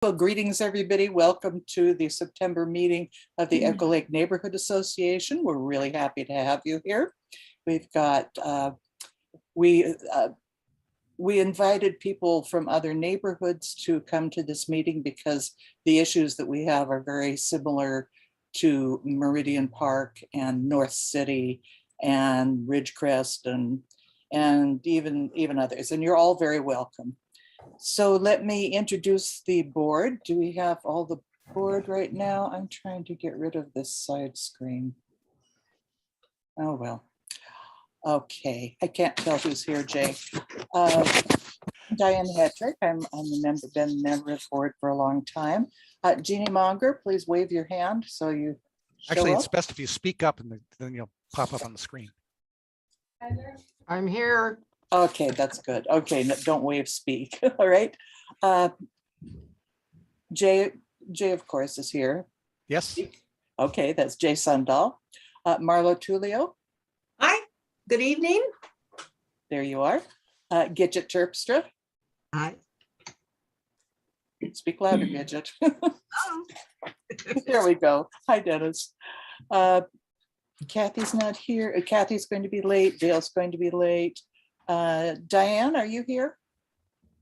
Well, greetings, everybody. Welcome to the September meeting of the Echo Lake Neighborhood Association. We're really happy to have you here. We've got, we invited people from other neighborhoods to come to this meeting because the issues that we have are very similar to Meridian Park and North City and Ridgecrest and even others. And you're all very welcome. So let me introduce the board. Do we have all the board right now? I'm trying to get rid of this side screen. Oh, well. Okay, I can't tell who's here, Jay. Diane Hedrick, I'm been a member of the board for a long time. Jeannie Monger, please wave your hand so you Actually, it's up. best if you speak up and then you'll pop up on the screen. I'm here. Okay, that's good. Okay, no, don't wave, speak. All right. Jay, of course, is here. Yes. Okay, that's Jay Sundahl. Marlo Tullio. Hi, good evening. There you are. Gidget Terpstra. Hi. Speak louder, Gidget. Oh. There we go. Hi, Dennis. Kathy's not here. Kathy's going to be late. Dale's going to be late. Diane, are you here?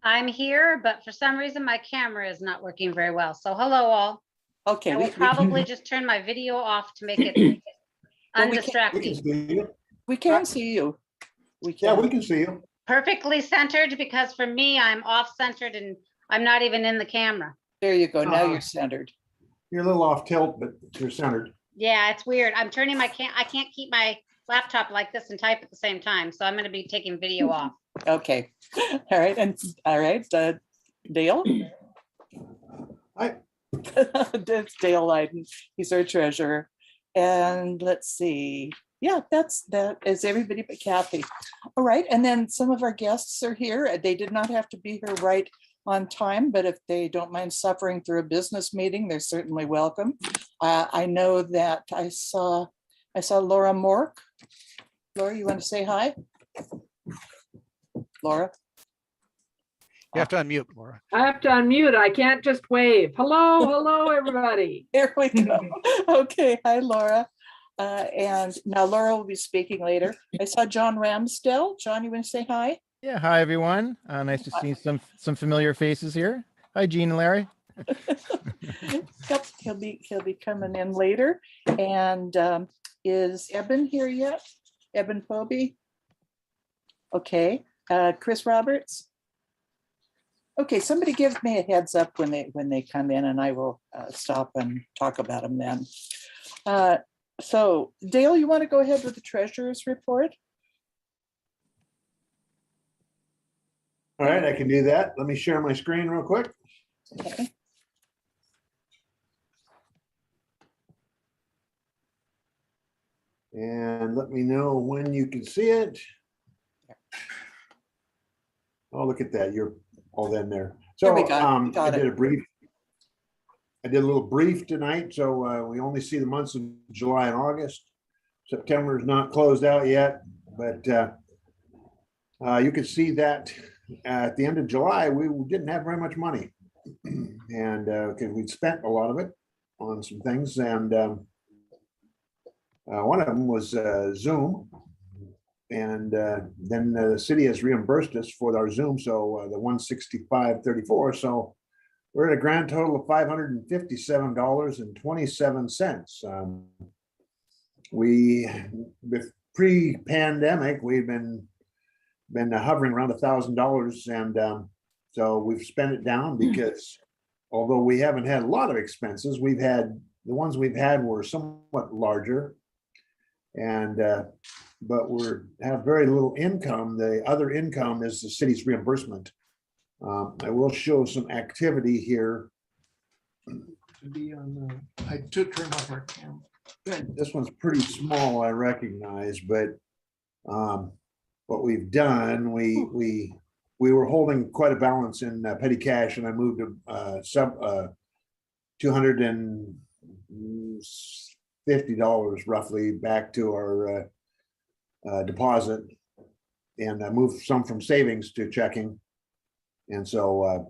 I'm here, but for some reason my camera is not working very well. So hello all. Okay. I will probably just turn my video off to make it undistracting. We can see you. We can. Yeah, we can see you. Perfectly centered, because for me, I'm off centered and I'm not even in the camera. There you go. Now you're centered. You're a little off tilt, but you're centered. Yeah, it's weird. I'm turning I can't keep my laptop like this and type at the same time. So I'm going to be taking video off. Okay. All right. And all right. Dale. Hi. That's Dale Leiden. He's our treasurer. And let's see. Yeah, that is everybody but Kathy. All right. And then some of our guests are here. They did not have to be here right on time, but if they don't mind suffering through a business meeting, they're certainly welcome. I know that I saw Laura Mork. Laura, you want to say hi? Laura? You have to unmute, Laura. I have to unmute. I can't just wave. Hello, everybody. Here we go. Okay, hi, Laura. And now Laura will be speaking later. I saw John Ramsdell. John, you want to say hi? Yeah, hi everyone. Nice to see some familiar faces here. Hi, Jean and Larry. Yep, he'll be coming in later. And is Eben here yet? Eben Pobee? Okay. Chris Roberts? Okay, somebody give me a heads up when they come in, and I will stop and talk about them then. So Dale, you want to go ahead with the treasurer's report? All right, I can do that. Let me share my screen real quick. Okay. And let me know when you can see it. Oh, look at that. You're all in there. So we go. I did a little brief tonight. So we only see the months of July and August. September is not closed out yet, but you can see that at the end of July, we didn't have very much money. And because we'd spent a lot of it on some things. And one of them was Zoom. And then the city has reimbursed us for our Zoom. So the $165.34. So we're at a grand total of $557.27. We, with pre-pandemic, we've been hovering around $1,000, and so we've spent it down because although we haven't had a lot of expenses, the ones we've had were somewhat larger, and but we have very little income. The other income is the city's reimbursement. I will show some activity here. I took turn off our camera. Good. This one's pretty small, I recognize, but what we've done, we were holding quite a balance in petty cash, and I moved $250 roughly back to our deposit, and I moved some from savings to checking. And so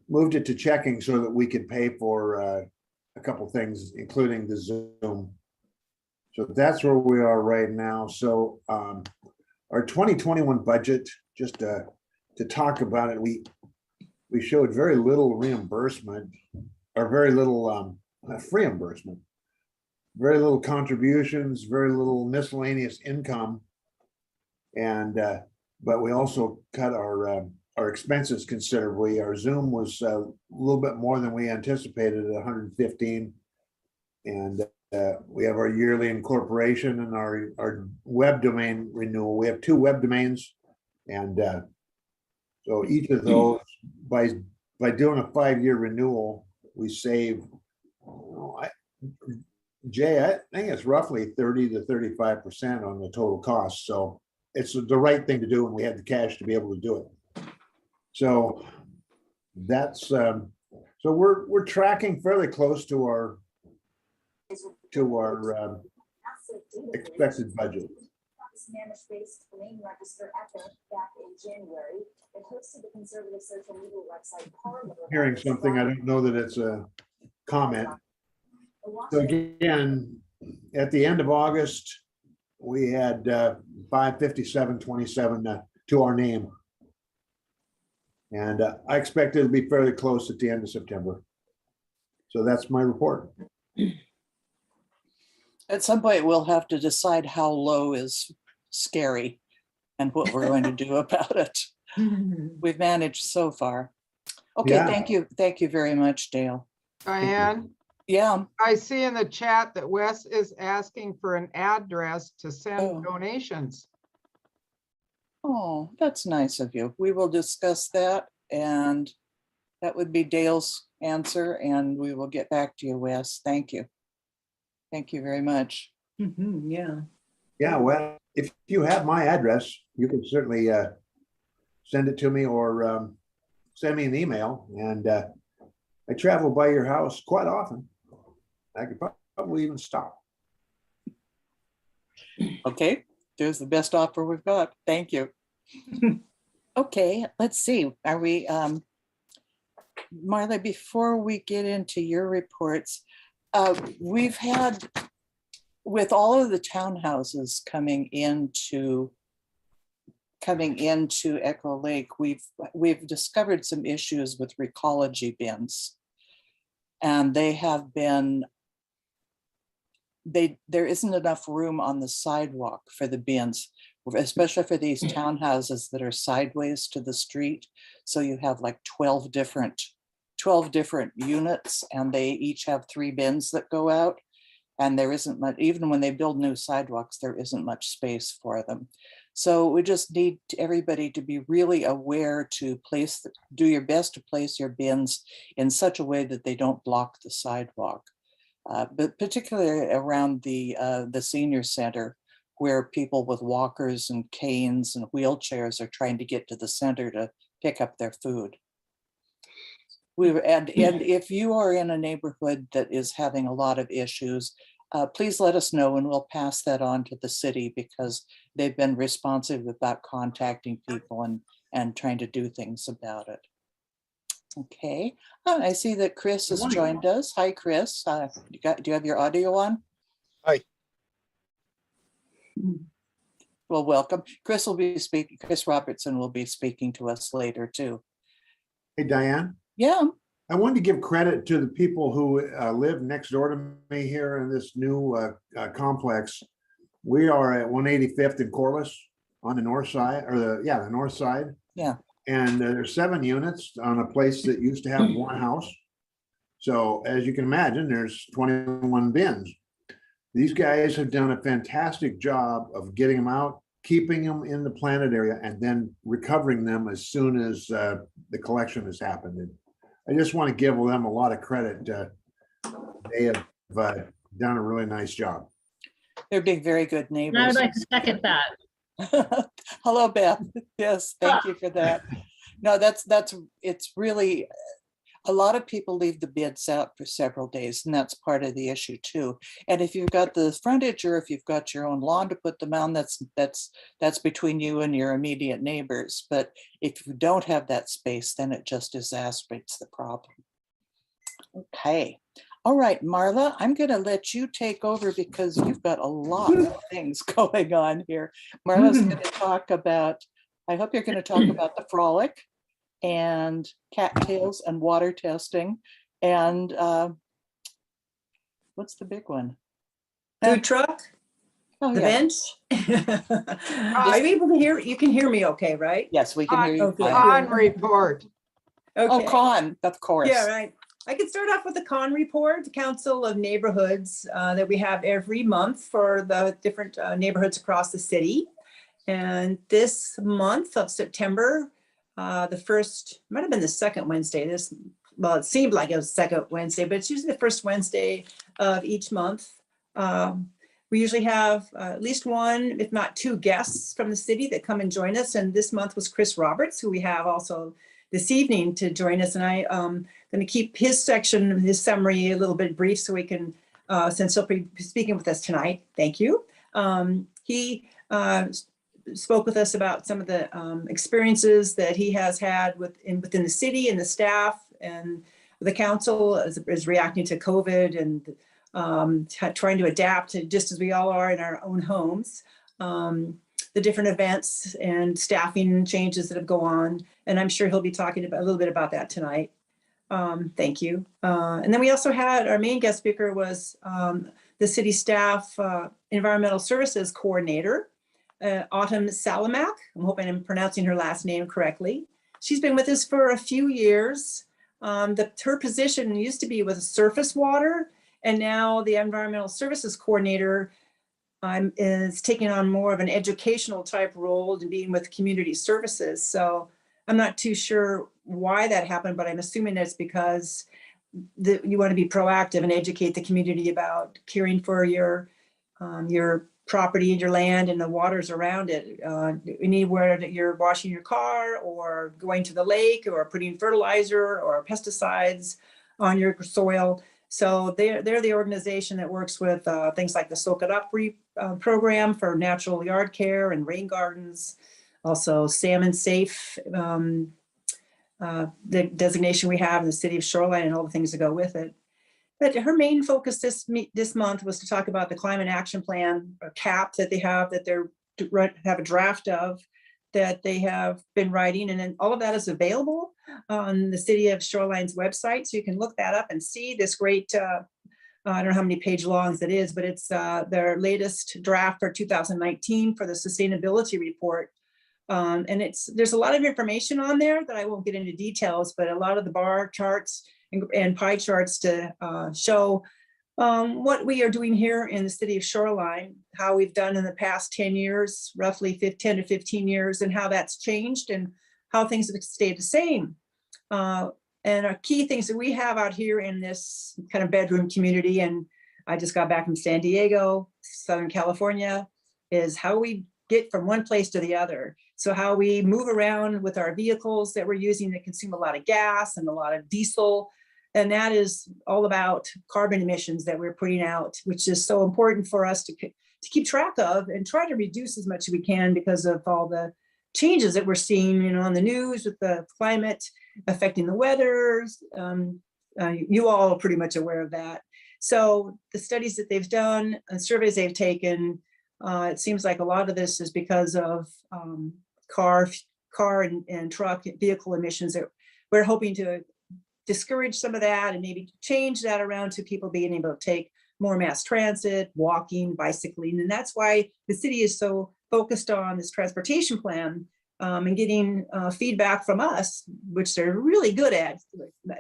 moved it to checking so that we could pay for a couple things, including the Zoom. So that's where we are right now. So our 2021 budget, just to talk about it, we showed very little reimbursement or very little reimbursement, very little contributions, very little miscellaneous income. And but we also cut our expenses considerably. Our Zoom was a little bit more than we anticipated at 115. And we have our yearly incorporation and our web domain renewal. We have 2 web domains. And so each of those, by doing a 5-year renewal, we save, Jay, I think it's roughly 30 to 35% on the total cost. So it's the right thing to do, and we had the cash to be able to do it. So that's so we're tracking fairly close to our expected budget. Spanish-based domain register Epic back in January. It hosted the conservative social media website Parler. Hearing something, I don't know that it's a comment. So again, at the end of August, we had 557.27 to our name. And I expect it to be fairly close at the end of September. So that's my report. At some point, we'll have to decide how low is scary and what we're going to do about it. We've managed so far. Okay, Yeah. Thank you very much, Dale. Diane, Yeah, I see in the chat that Wes is asking for an address to Oh. send donations. oh, that's nice of you. We will discuss that, and that would be Dale's answer, and we will get back to you, Wes. Thank you. Thank you very much. Yeah. Yeah, well, if you have my address, you can certainly send it to me or send me an email. And I travel by your house quite often. I could probably even stop. Okay, there's the best offer we've got. Thank you. Okay, let's see. Are we, Marla, before we get into your reports, we've had, with all of the townhouses coming into Echo Lake, we've discovered some issues with recology bins. And they have been, there isn't enough room on the sidewalk for the bins, especially for these townhouses that are sideways to the street. So you have like 12 different units, and they each have 3 bins that go out. And there isn't much, even when they build new sidewalks, there isn't much space for them. So we just need everybody to be really aware to do your best to place your bins in such a way that they don't block the sidewalk. But particularly around the senior center, where people with walkers and canes and wheelchairs are trying to get to the center to pick up their food. And if you are in a neighborhood that is having a lot of issues, please let us know, and we'll pass that on to the city, because they've been responsive about contacting people and trying to do things about it. Okay, I see that Chris has joined us. Hi, Chris. Do you have your audio on? Hi. Well, welcome. Chris Robertson will be speaking to us later too. Hey, Diane. Yeah. I wanted to give credit to the people who live next door to me here in this new complex. We are at 185th and Corliss on the north side, or the north side. Yeah. And there's 7 units on a place that used to have 1 house. So as you can imagine, there's 21 bins. These guys have done a fantastic job of getting them out, keeping them in the planted area, and then recovering them as soon as the collection has happened. And I just want to give them a lot of credit. They have done a really nice job. They're being very good neighbors. I would like to second that. Hello, Beth. Yes, thank you for that. No, it's really, a lot of people leave the bids out for several days, and that's part of the issue too. And if you've got the frontage or if you've got your own lawn to put them on, that's between you and your immediate neighbors. But if you don't have that space, then it just exacerbates the problem. Okay. All right, Marla, I'm going to let you take over because you've got a lot of things going on here. Marla's going to talk about, I hope you're going to talk about the frolic and cattails and water testing. And what's the big one? Food truck, Oh, the yeah. bench. Are you able to hear? You can hear me okay, right? Yes, we can hear you. Okay. fine. On report. Oh, Okay. con, of course. Yeah, right. I could start off with the con report, the Council of Neighborhoods that we have every month for the different neighborhoods across the city. And this month of September, the first, might have been the second Wednesday. Well, it seemed like it was the second Wednesday, but it's usually the first Wednesday of each month. We usually have at least one, if not two guests from the city that come and join us. And this month was Chris Roberts, who we have also this evening to join us. And I going to keep his section, his summary a little bit brief so we can, since he'll be speaking with us tonight. Thank you. He spoke with us about some of the experiences that he has had within the city and the staff, and the council is reacting to COVID and trying to adapt to, just as we all are in our own homes, the different events and staffing changes that have gone on. And I'm sure he'll be talking about a little bit about that tonight. Thank you. And then we also had our main guest speaker was the city staff environmental services coordinator, Autumn Salamak. I'm hoping I'm pronouncing her last name correctly. She's been with us for a few years. Her position used to be with surface water, and now the environmental services coordinator is taking on more of an educational type role and being with community services. So I'm not too sure why that happened, but I'm assuming it's because you want to be proactive and educate the community about caring for your property and your land and the waters around it. Anywhere that you're washing your car or going to the lake or putting fertilizer or pesticides on your soil. So they're the organization that works with things like the Soak It Up program for natural yard care and rain gardens. Also Salmon Safe, the designation we have in the city of Shoreline and all the things that go with it. But her main focus this month was to talk about the climate action plan, or CAP, that they have a draft of, that they have been writing. And then all of that is available on the city of Shoreline's website. So you can look that up and see this great, I don't know how many page longs it is, but it's their latest draft for 2019 for the sustainability report. And there's a lot of information on there that I won't get into details, but a lot of the bar charts and pie charts to show what we are doing here in the city of Shoreline, how we've done in the past 10 years, roughly 10 to 15 years, and how that's changed and how things have stayed the same. And our key things that we have out here in this kind of bedroom community, and I just got back from San Diego, Southern California, is how we get from one place to the other. So how we move around with our vehicles that we're using that consume a lot of gas and a lot of diesel. And that is all about carbon emissions that we're putting out, which is so important for us to keep track of and try to reduce as much as we can because of all the changes that we're seeing, on the news with the climate affecting the weather. You all are pretty much aware of that. So the studies that they've done and surveys they've taken, it seems like a lot of this is because of car and truck vehicle emissions that we're hoping to discourage some of that and maybe change that around to people being able to take more mass transit, walking, bicycling. And that's why the city is so focused on this transportation plan and getting feedback from us, which they're really good at,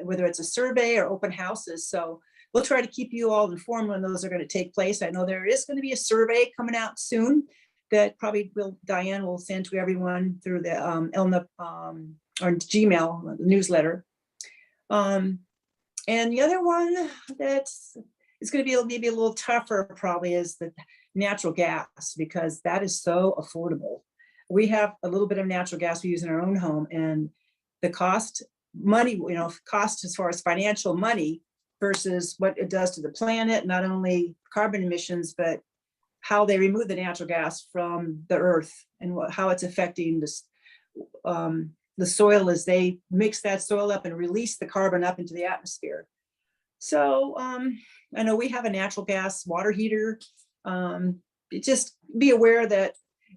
whether it's a survey or open houses. So we'll try to keep you all informed when those are going to take place. I know there is going to be a survey coming out soon that probably Diane will send to everyone through the ELNA or Gmail newsletter. And the other one that is going to be maybe a little tougher probably is the natural gas, because that is so affordable. We have a little bit of natural gas we use in our own home, and the cost money, cost as far as financial money versus what it does to the planet, not only carbon emissions, but how they remove the natural gas from the earth and how it's affecting this, the soil as they mix that soil up and release the carbon up into the atmosphere. So I know we have a natural gas water heater. Just be aware that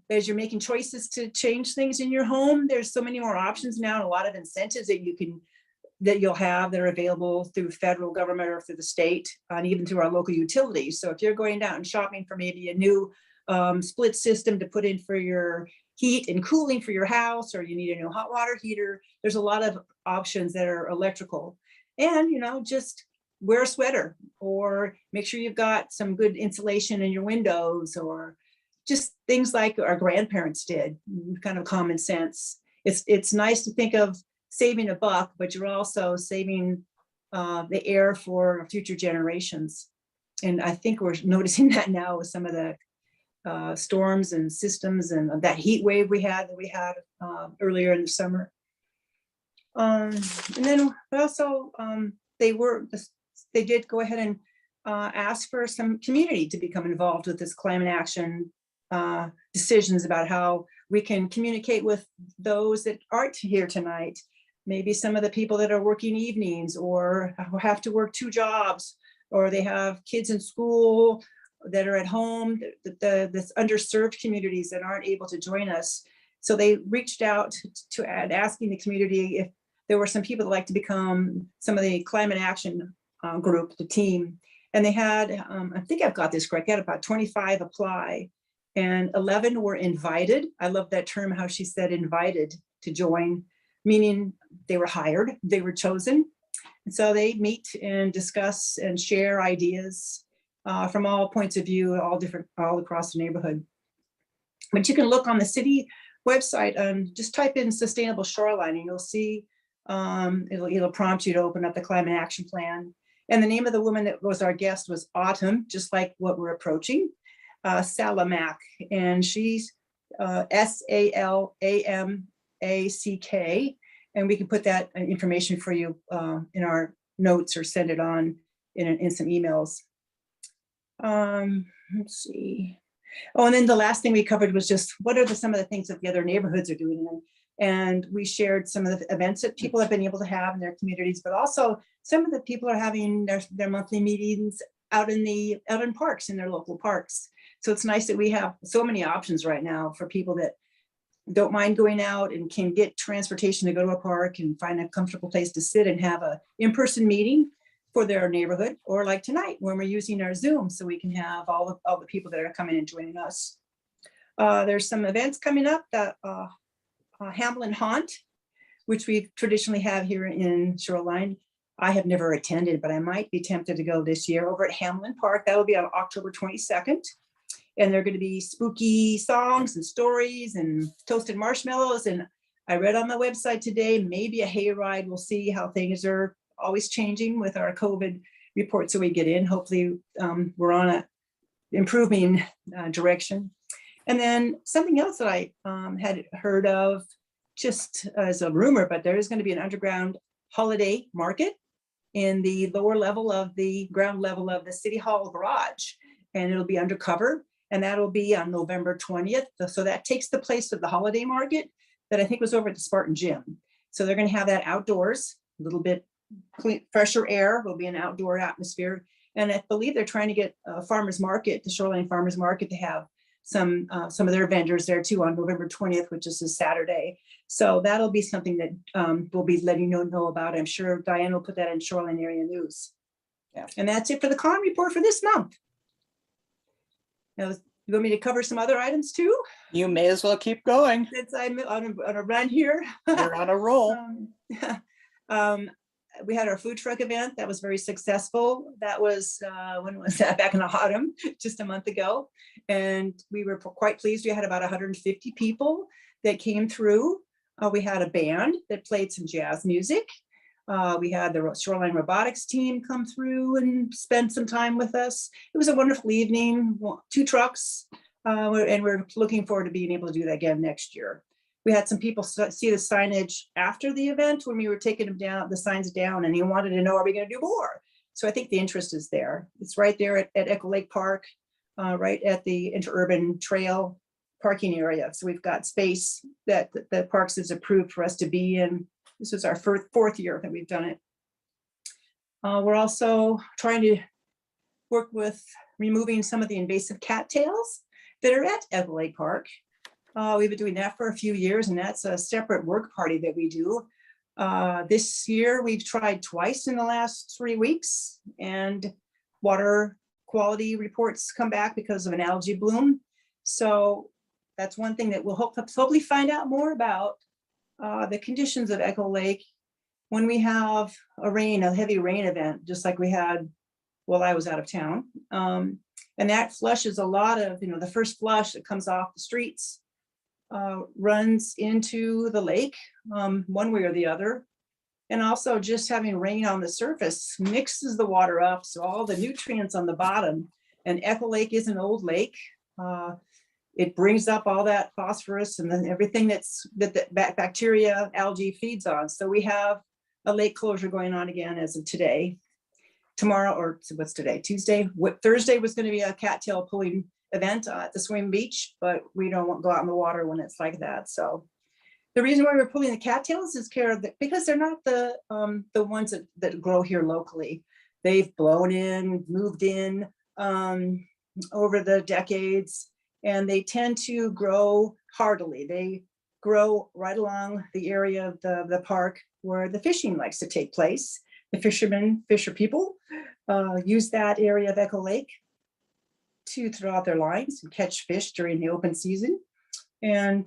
as you're making choices to change things in your home, there's so many more options now, and a lot of incentives that you'll have that are available through federal government or through the state, and even through our local utilities. So if you're going out and shopping for maybe a new split system to put in for your heat and cooling for your house, or you need a new hot water heater, there's a lot of options that are electrical. And, just wear a sweater, or make sure you've got some good insulation in your windows, or just things like our grandparents did, kind of common sense. It's nice to think of saving $1, but you're also saving the air for future generations. And I think we're noticing that now with some of the storms and systems and that heat wave we had earlier in the summer. And then also they did go ahead and ask for some community to become involved with this climate action decisions about how we can communicate with those that aren't here tonight. Maybe some of the people that are working evenings or have to work 2 jobs, or they have kids in school that are at home, this underserved communities that aren't able to join us. So they reached out to asking the community if there were some people that like to become some of the climate action group, the team. And they had, I think I've got this correct, they had about 25 apply, and 11 were invited. I love that term, how she said invited to join, meaning they were hired, they were chosen. And so they meet and discuss and share ideas from all points of view, all across the neighborhood. But you can look on the city website and just type in sustainable shoreline, and you'll see it'll prompt you to open up the climate action plan. And the name of the woman that was our guest was Autumn, just like what we're approaching, Salamack, and she's SALAMACK, and we can put that information for you in our notes or send it on in some emails. Let's see. Oh, and then the last thing we covered was just what are some of the things that the other neighborhoods are doing. And we shared some of the events that people have been able to have in their communities, but also some of the people are having their monthly meetings out in parks, in their local parks. So it's nice that we have so many options right now for people that don't mind going out and can get transportation to go to a park and find a comfortable place to sit and have a in-person meeting for their neighborhood, or like tonight when we're using our Zoom, so we can have all the people that are coming and joining us. There's some events coming up that Hamlin Haunt, which we traditionally have here in Shoreline. I have never attended, but I might be tempted to go this year over at Hamlin Park. That will be on October 22nd. And there are going to be spooky songs and stories and toasted marshmallows. And I read on the website today, maybe a hayride. We'll see how things are always changing with our COVID reports that we get in. Hopefully we're on a improving direction. And then something else that I had heard of just as a rumor, but there is going to be an underground holiday market in the lower level of the ground level of the City Hall garage. And it'll be undercover. And that'll be on November 20th. So that takes the place of the holiday market that I think was over at the Spartan Gym. So they're going to have that outdoors, a little bit clean, fresher air, will be an outdoor atmosphere. And I believe they're trying to get a farmer's market, the Shoreline Farmers Market, to have some of their vendors there too on November 20th, which is a Saturday. So that'll be something that we'll be letting you know about. I'm sure Diane will put that in Shoreline Area News. Yeah. And that's it for the con report for this month. Now, you want me to cover some other items too? You may as well keep going. Since I'm on a run here. You're on a roll. We had our food truck event that was very successful. That was, when was that? Back in the autumn, just a month ago. And we were quite pleased. We had about 150 people that came through. We had a band that played some jazz music. We had the Shoreline Robotics team come through and spend some time with us. It was a wonderful evening, 2 trucks, and we're looking forward to being able to do that again next year. We had some people see the signage after the event when we were taking them down, the signs down, and he wanted to know, are we going to do more? So I think the interest is there. It's right there at Echo Lake Park, right at the interurban trail parking area. So we've got space that the Parks has approved for us to be in. This is our fourth year that we've done it. We're also trying to work with removing some of the invasive cattails that are at Echo Lake Park. We've been doing that for a few years, and that's a separate work party that we do. This year, we've tried twice in the last 3 weeks, and water quality reports come back because of an algae bloom. So that's one thing that we'll hopefully find out more about, the conditions of Echo Lake when we have a heavy rain event, just like we had while I was out of town. And that flushes a lot of, the first flush that comes off the streets runs into the lake, one way or the other. And also just having rain on the surface mixes the water up. So all the nutrients on the bottom, and Echo Lake is an old lake. It brings up all that phosphorus and then everything that bacteria, algae feeds on. So we have a lake closure going on again as of today. Tomorrow, or what's today? Tuesday. Thursday was going to be a cattail pulling event at the swim beach, but we don't want to go out in the water when it's like that. So the reason why we're pulling the cattails is because they're not the ones that grow here locally. They've blown in, moved in over the decades, and they tend to grow hardily. They grow right along the area of the park where the fishing likes to take place. The fisher people use that area of Echo Lake to throw out their lines and catch fish during the open season. And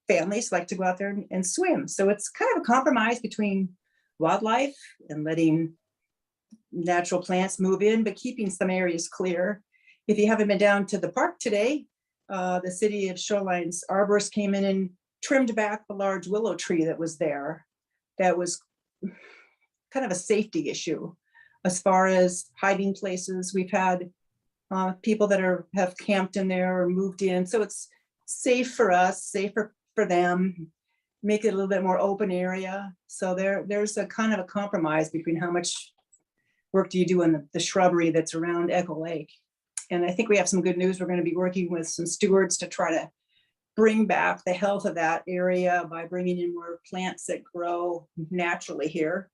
families like to go out there and swim. So it's kind of a compromise between wildlife and letting natural plants move in, but keeping some areas clear. If you haven't been down to the park today, the city of Shoreline's arborist came in and trimmed back the large willow tree that was there. That was kind of a safety issue as far as hiding places. We've had people that have camped in there or moved in. So it's safe for us, safer for them, make it a little bit more open area. So there's a kind of a compromise between how much work do you do in the shrubbery that's around Echo Lake. And I think we have some good news. We're going to be working with some stewards to try to bring back the health of that area by bringing in more plants that grow naturally here.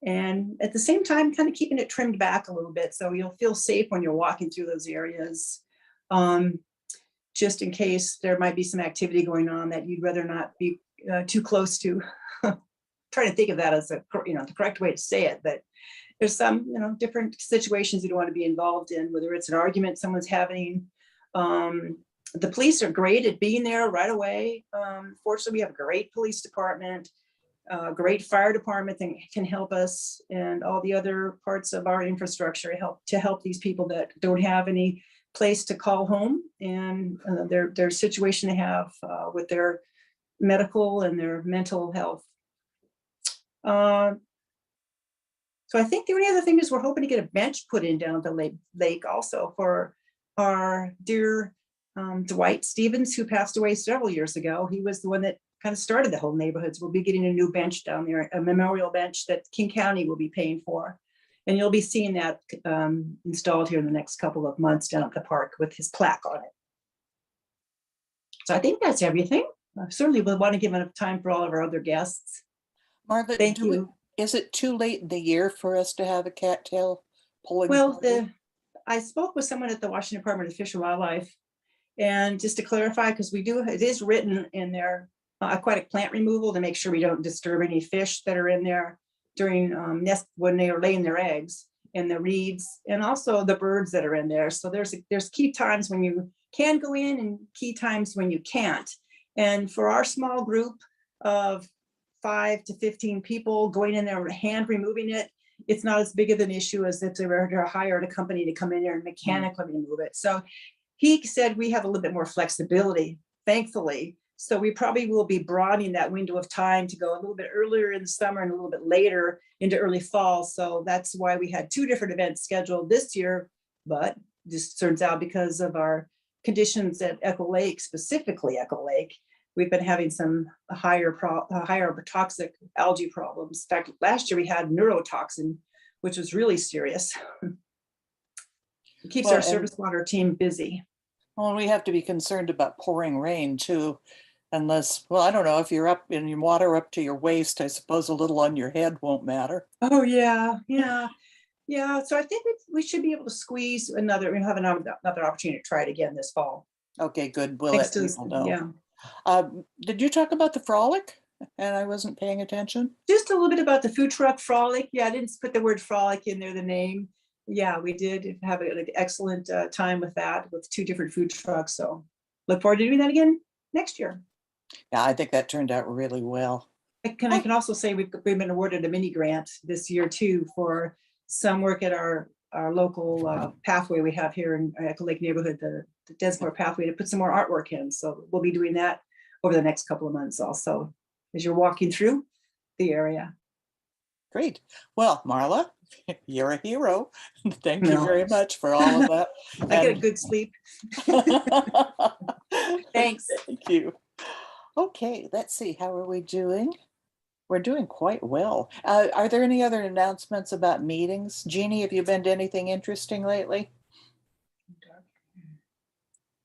And at the same time, kind of keeping it trimmed back a little bit so you'll feel safe when you're walking through those areas, just in case there might be some activity going on that you'd rather not be too close to. Trying to think of that as the correct way to say it, but there's some different situations you don't want to be involved in, whether it's an argument someone's having. The police are great at being there right away. Fortunately, we have a great police department. Great fire department that can help us, and all the other parts of our infrastructure help these people that don't have any place to call home, and their situation they have with their medical and their mental health. So I think the only other thing is we're hoping to get a bench put in down at the lake also for our dear Dwight Stevens, who passed away several years ago. He was the one that kind of started the whole neighborhoods. We'll be getting a new bench down there, a memorial bench that King County will be paying for. And you'll be seeing that installed here in the next couple of months down at the park with his plaque on it. So I think that's everything. I certainly would want to give enough time for all of our other guests. Margaret, Thank you. Is it too late in the year for us to have a cattail pulling? Well, party? I spoke with someone at the Washington Department of Fish and Wildlife, and just to clarify, because it is written in there, aquatic plant removal to make sure we don't disturb any fish that are in there during when they are laying their eggs, and the reeds, and also the birds that are in there. So there's key times when you can go in and key times when you can't. And for our small group of 5 to 15 people going in there hand removing it, it's not as big of an issue as if they were to hire a company to come in there and mechanically remove it. So he said we have a little bit more flexibility, thankfully. So we probably will be broadening that window of time to go a little bit earlier in the summer and a little bit later into early fall. So that's why we had 2 different events scheduled this year. But this turns out because of our conditions at Echo Lake, specifically Echo Lake, we've been having some higher toxic algae problems. In fact, last year we had neurotoxin, which was really serious. It keeps Well, our and- surface water team busy. Well, we have to be concerned about pouring rain too, unless, well, I don't know, if you're up in your water up to your waist, I suppose a little on your head won't matter. Oh, yeah. So I think we should be able to squeeze we have another opportunity to try it again this fall. Okay, good. We'll Thanks let to, people know. yeah. Did you talk about the frolic? And I wasn't paying attention. Just a little bit about the food truck frolic. Yeah, I didn't put the word frolic in there, the name. Yeah, we did have an excellent time with that, with 2 different food trucks. So look forward to doing that again next year. Yeah, I think that turned out really well. I can also say we've been awarded a mini grant this year too for some work at our local pathway we have here in Echo Lake neighborhood, the Densmore pathway, to put some more artwork in. So we'll be doing that over the next couple of months also, as you're walking through the area. Great. Well, Marla, you're a hero. Thank you No. very much for all of that. I get a good sleep. Thanks. Thank you. Okay, let's see. How are we doing? We're doing quite well. Are there any other announcements about meetings? Jeannie, have you been to anything interesting lately?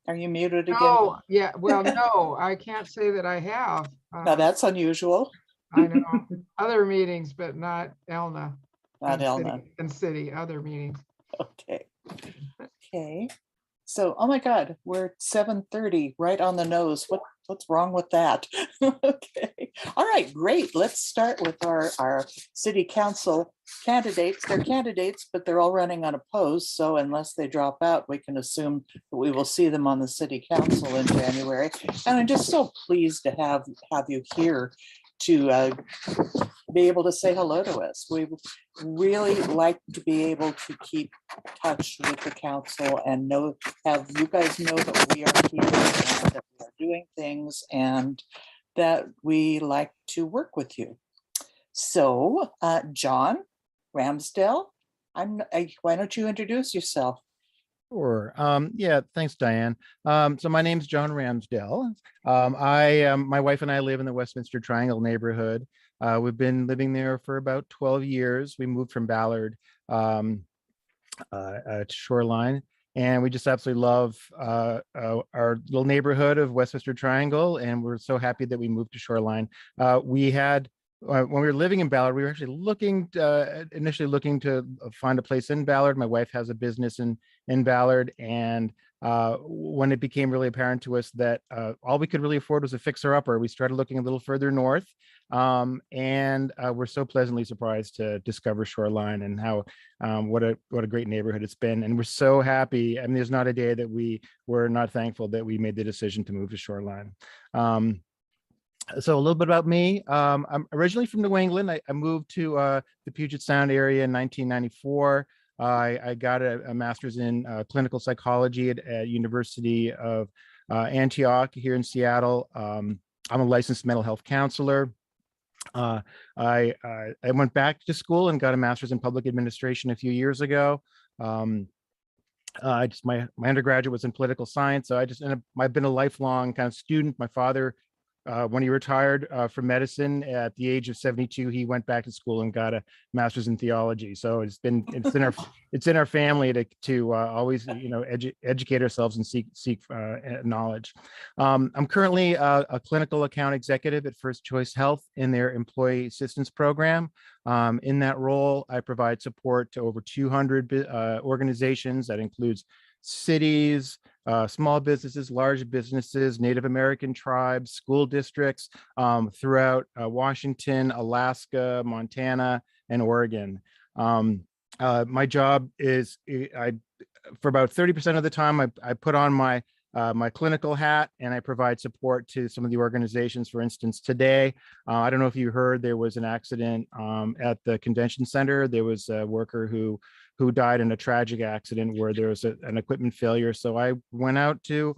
Are you muted again? No, yeah, well, no, I can't say that I have. Now that's unusual. I know, other meetings, but not ELNA. Not ELNA. And city, other meetings. Okay. Okay. So, oh my God, we're at 7:30, right on the nose. What's wrong with that? Okay. All right, great. Let's start with our city council candidates. They're candidates, but they're all running unopposed. So unless they drop out, we can assume that we will see them on the city council in January. And I'm just so pleased to have you here to be able to say hello to us. We really like to be able to keep touch with the council and have you guys know that we are here and that we are doing things and that we like to work with you. So, John Ramsdell, why don't you introduce yourself? Sure. Yeah, thanks, Diane. So my name's John Ramsdell. My wife and I live in the Westminster Triangle neighborhood. We've been living there for about 12 years. We moved from Ballard to Shoreline, and we just absolutely love our little neighborhood of Westminster Triangle, and we're so happy that we moved to Shoreline. When we were living in Ballard, we were actually initially looking to find a place in Ballard. My wife has a business in Ballard, and when it became really apparent to us that all we could really afford was a fixer-upper, we started looking a little further north, and we're so pleasantly surprised to discover Shoreline and how what a great neighborhood it's been. And we're so happy. I mean, there's not a day that we were not thankful that we made the decision to move to Shoreline. So a little bit about me. I'm originally from New England. I moved to the Puget Sound area in 1994. I got a master's in clinical psychology at University of Antioch here in Seattle. I'm a licensed mental health counselor. I went back to school and got a master's in public administration a few years ago. My undergraduate was in political science, so I've been a lifelong kind of student. My father, when he retired from medicine at the age of 72, he went back to school and got a master's in theology. So it's in our family to always educate ourselves and seek knowledge. I'm currently a clinical account executive at First Choice Health in their employee assistance program. In that role, I provide support to over 200 organizations. That includes cities, small businesses, large businesses, Native American tribes, school districts throughout Washington, Alaska, Montana, and Oregon. My job is, for about 30% of the time, I put on my clinical hat and I provide support to some of the organizations. For instance, today, I don't know if you heard, there was an accident at the convention center. There was a worker who died in a tragic accident where there was an equipment failure. So I went out to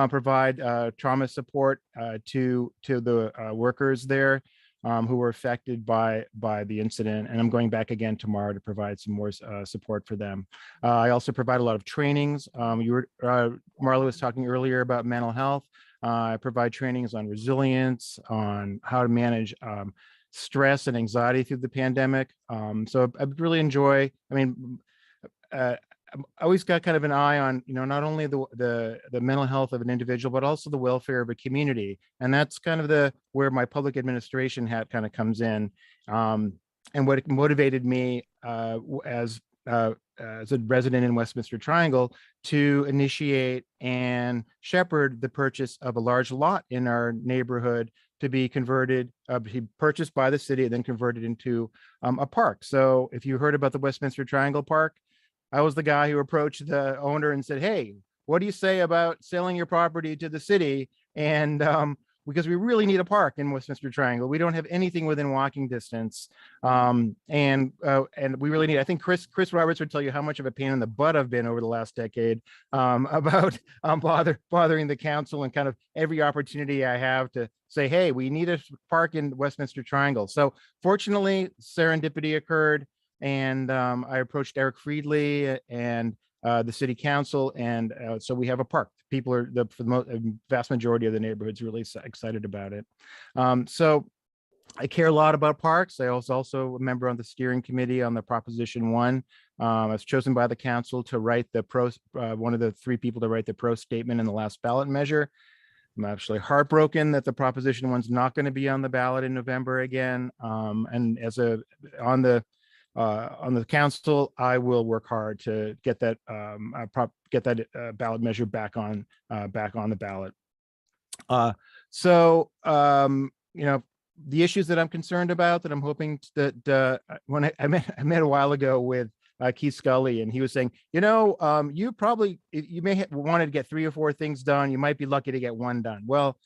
provide trauma support to the workers there. who were affected by the incident. And I'm going back again tomorrow to provide some more support for them. I also provide a lot of trainings. Marla was talking earlier about mental health. I provide trainings on resilience, on how to manage stress and anxiety through the pandemic. So I really enjoy, I always got kind of an eye on, not only the mental health of an individual, but also the welfare of a community. And that's kind of where my public administration hat kind of comes in. And what motivated me as a resident in Westminster Triangle to initiate and shepherd the purchase of a large lot in our neighborhood to be converted, purchased by the city and then converted into a park. So if you heard about the Westminster Triangle Park, I was the guy who approached the owner and said, hey, what do you say about selling your property to the city? And because we really need a park in Westminster Triangle. We don't have anything within walking distance. And we really need, I think Chris Roberts would tell you how much of a pain in the butt I've been over the last decade about bothering the council and kind of every opportunity I have to say, hey, we need a park in Westminster Triangle. So fortunately, serendipity occurred. And I approached Eric Friedley and the city council, and so we have a park. People are for the vast majority of the neighborhood's really excited about it. So I care a lot about parks. I was also a member on the steering committee on the Proposition 1. I was chosen by the council to write the one of the 3 people to write the pro statement in the last ballot measure. I'm actually heartbroken that the Proposition 1's not going to be on the ballot in November again. And on the council, I will work hard to get that ballot measure back on the ballot. The issues that I'm concerned about, that I'm hoping that when I met a while ago with Keith Scully, and he was saying, you may want to get 3 or 4 things done. You might be lucky to get 1 done. Well,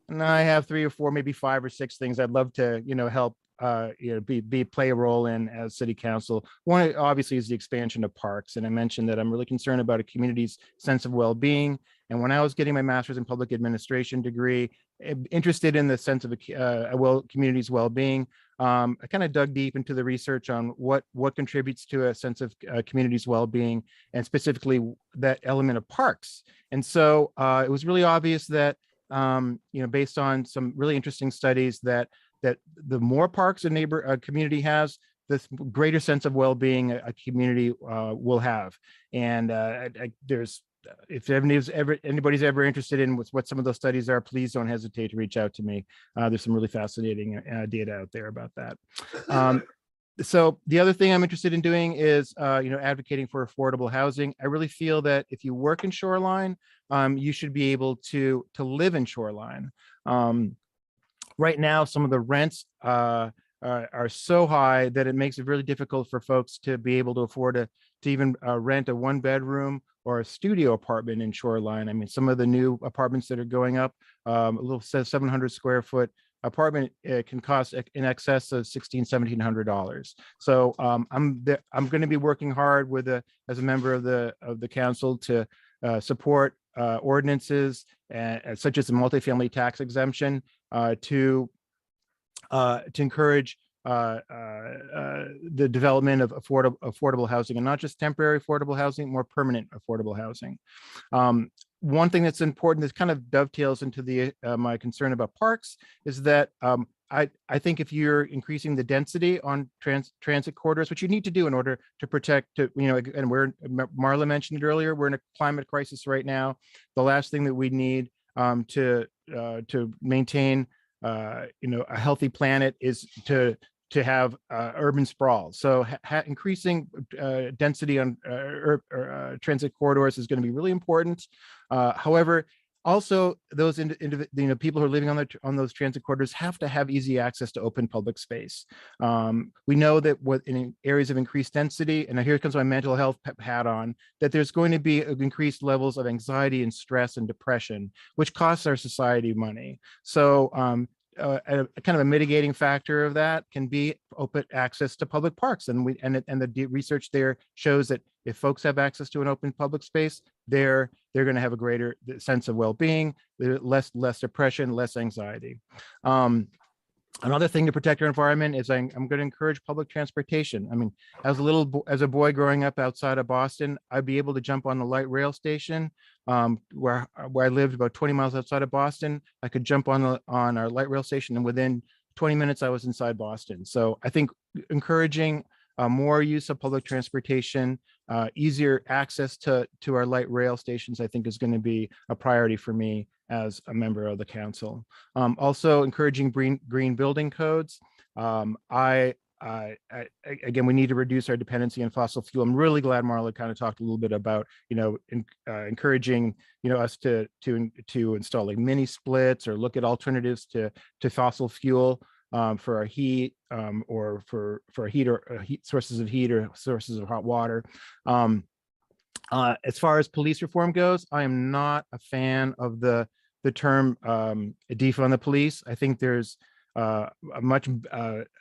and I have 3 or 4, maybe 5 or 6 things I'd love to, help play a role in as city council. One obviously is the expansion of parks, and I mentioned that I'm really concerned about a community's sense of well-being. And when I was getting my master's in public administration degree, interested in the sense of a community's well-being, I kind of dug deep into the research on what contributes to a sense of community's well-being, and specifically that element of parks. And so it was really obvious that based on some really interesting studies, that the more parks a community has, the greater sense of well-being a community will have. And if anybody's ever interested in what some of those studies are, please don't hesitate to reach out to me. There's some really fascinating data out there about that. So the other thing I'm interested in doing is, advocating for affordable housing. I really feel that if you work in Shoreline, you should be able to live in Shoreline. Right now, some of the rents are so high that it makes it really difficult for folks to be able to afford to even rent a 1-bedroom or a studio apartment in Shoreline. I mean, some of the new apartments that are going up, a little 700 square foot apartment can cost in excess of $1,600–1,700. So I'm going to be working hard as a member of the council to support ordinances such as the multifamily tax exemption to encourage the development of affordable housing, and not just temporary affordable housing, more permanent affordable housing. One thing that's important that kind of dovetails into my concern about parks is that I think if you're increasing the density on transit corridors, which you need to do in order to protect, and Marla mentioned it earlier, we're in a climate crisis right now. The last thing that we need to maintain a healthy planet is to have urban sprawl. So increasing density on transit corridors is going to be really important. However, also those people who are living on those transit corridors have to have easy access to open public space. We know that in areas of increased density, and here comes my mental health hat on, that there's going to be increased levels of anxiety and stress and depression, which costs our society money. So a kind of a mitigating factor of that can be open access to public parks, and the research there shows that if folks have access to an open public space, they're going to have a greater sense of well-being, less depression, less anxiety. Another thing to protect our environment is I'm going to encourage public transportation. I mean, as a boy growing up outside of Boston, I'd be able to jump on the light rail station where I lived about 20 miles outside of Boston. I could jump on our light rail station, and within 20 minutes, I was inside Boston. So I think encouraging more use of public transportation, easier access to our light rail stations, I think is going to be a priority for me as a member of the council. Also encouraging green building codes. Again, we need to reduce our dependency on fossil fuel. I'm really glad Marla kind of talked a little bit about, encouraging, us to install like mini splits or look at alternatives to fossil fuel for our heat or for heat or heat sources of heat or sources of hot water. As far as police reform goes, I am not a fan of the term defund the police. I think there's I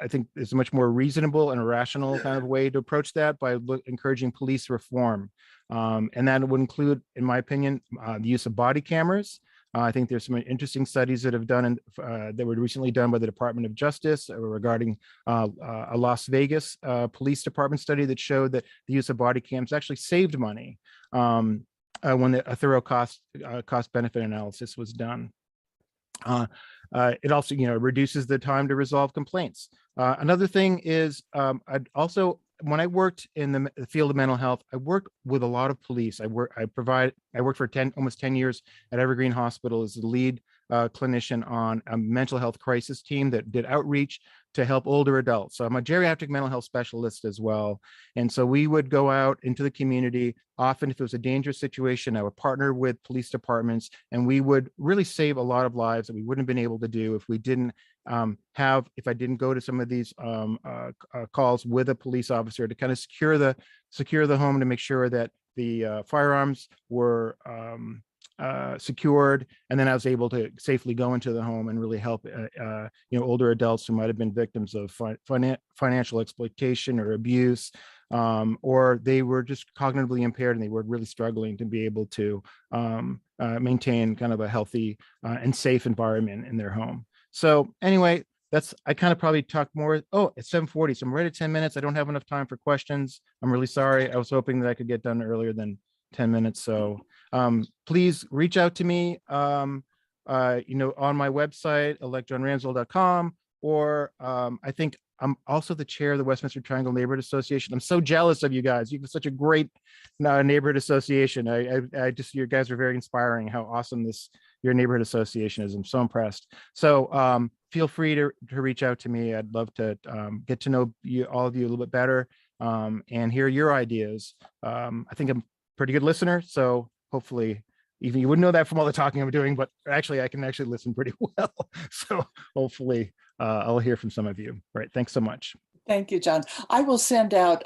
think there's a much more reasonable and rational kind of way to approach that by encouraging police reform. And that would include, in my opinion, the use of body cameras. I think there's some interesting studies that that were recently done by the Department of Justice regarding a Las Vegas police department study that showed that the use of body cams actually saved money when a thorough cost benefit analysis was done. It also, reduces the time to resolve complaints. Another thing is, when I worked in the field of mental health, I worked with a lot of police. I worked for almost 10 years at Evergreen Hospital as the lead clinician on a mental health crisis team that did outreach to help older adults. So I'm a geriatric mental health specialist as well. And so we would go out into the community. Often if it was a dangerous situation, I would partner with police departments, and we would really save a lot of lives that we wouldn't have been able to do if we didn't if I didn't go to some of these calls with a police officer to kind of secure the home, to make sure that the firearms were secured, and then I was able to safely go into the home and really help older adults who might have been victims of financial exploitation or abuse, or they were just cognitively impaired and they were really struggling to be able to maintain kind of a healthy and safe environment in their home. So anyway, I kind of probably talked more. Oh, it's 7:40, so I'm right at 10 minutes. I don't have enough time for questions. I'm really sorry. I was hoping that I could get done earlier than 10 minutes. So please reach out to me, on my website, electjohnramsdell.com, or I think I'm also the chair of the Westminster Triangle Neighborhood Association. I'm so jealous of you guys. You have such a great neighborhood association. You guys are very inspiring how awesome your neighborhood association is. I'm so impressed. So feel free to reach out to me. I'd love to get to know all of you a little bit better and hear your ideas. I think I'm a pretty good listener, so hopefully, even you wouldn't know that from all the talking I'm doing, but actually I can actually listen pretty well. So hopefully I'll hear from some of you. All right, thanks so much. Thank you, John. I will send out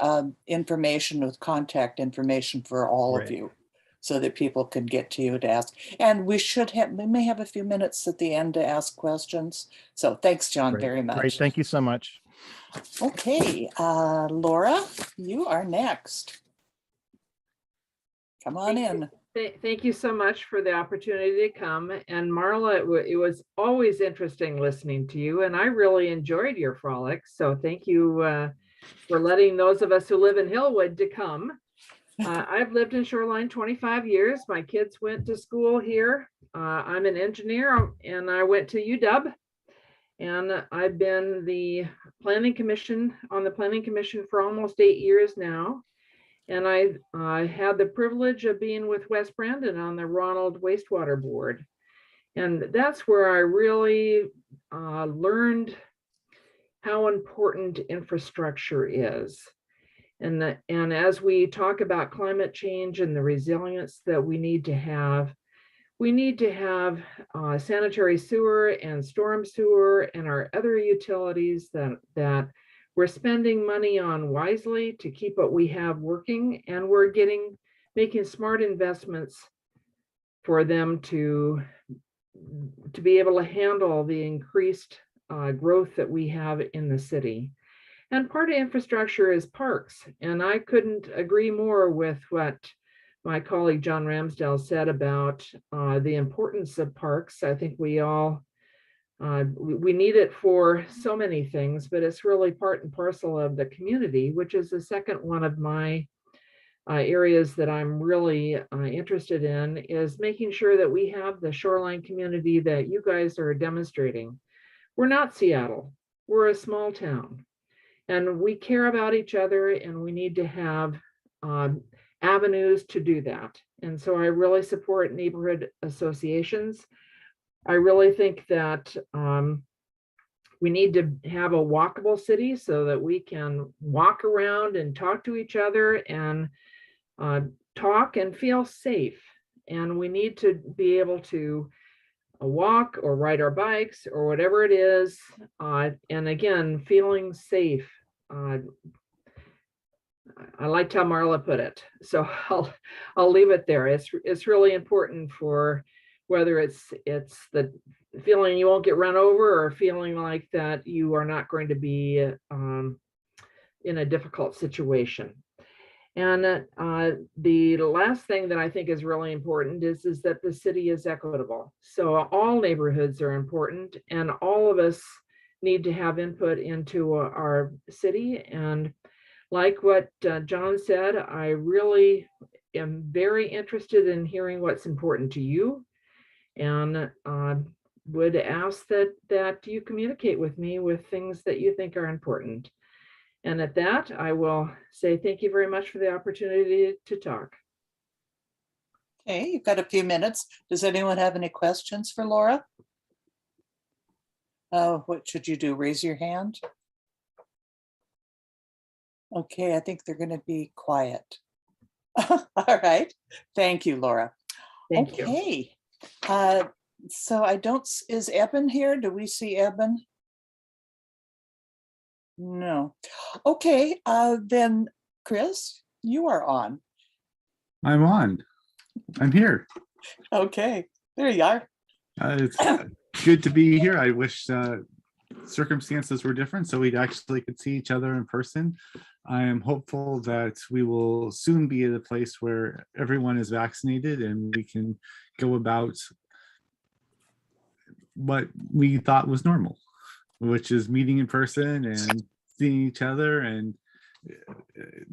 information with contact information for all of you, so that people can get to you to ask. And we may have a few minutes at the end to ask questions. So thanks, John, very much. Great, thank you so much. Okay, Laura, you are next. Come on in. Thank you so much for the opportunity to come. And Marla, it was always interesting listening to you, and I really enjoyed your frolic. So thank you for letting those of us who live in Hillwood to come. I've lived in Shoreline 25 years. My kids went to school here. I'm an engineer, and I went to UW. And I've been on the planning commission for almost 8 years now. And I had the privilege of being with West Brandon on the Ronald Wastewater Board. And that's where I really learned how important infrastructure is. And as we talk about climate change and the resilience that we need to have sanitary sewer and storm sewer and our other utilities that we're spending money on wisely to keep what we have working, and we're making smart investments for them to be able to handle the increased growth that we have in the city. And part of infrastructure is parks. And I couldn't agree more with what my colleague John Ramsdell said about the importance of parks. I think we all We need it for so many things, but it's really part and parcel of the community, which is the second one of my areas that I'm really interested in, is making sure that we have the shoreline community that you guys are demonstrating. We're not Seattle, we're a small town, and we care about each other, and we need to have avenues to do that. And so I really support neighborhood associations. I really think that we need to have a walkable city so that we can walk around and talk to each other and talk and feel safe. And we need to be able to walk or ride our bikes or whatever it is. And again, feeling safe. I liked how Marla put it. So I'll leave it there. It's really important for whether it's the feeling you won't get run over or feeling like that you are not going to be in a difficult situation. And the last thing that I think is really important is that the city is equitable. So all neighborhoods are important, and all of us need to have input into our city. And like what John said, I really am very interested in hearing what's important to you, and would ask that you communicate with me with things that you think are important. And at that, I will say thank you very much for the opportunity to talk. Okay, you've got a few minutes. Does anyone have any questions for Laura? What should you do? Raise your hand? Okay, I think they're going to be quiet. All right. Thank you, Laura. Thank you. Okay. So is Eben here? Do we see Eben? No. Okay, then Chris, you are on. I'm on. I'm here. Okay, there you are. It's good to be here. I wish circumstances were different so we actually could see each other in person. I am hopeful that we will soon be at a place where everyone is vaccinated and we can go about what we thought was normal, which is meeting in person and seeing each other. And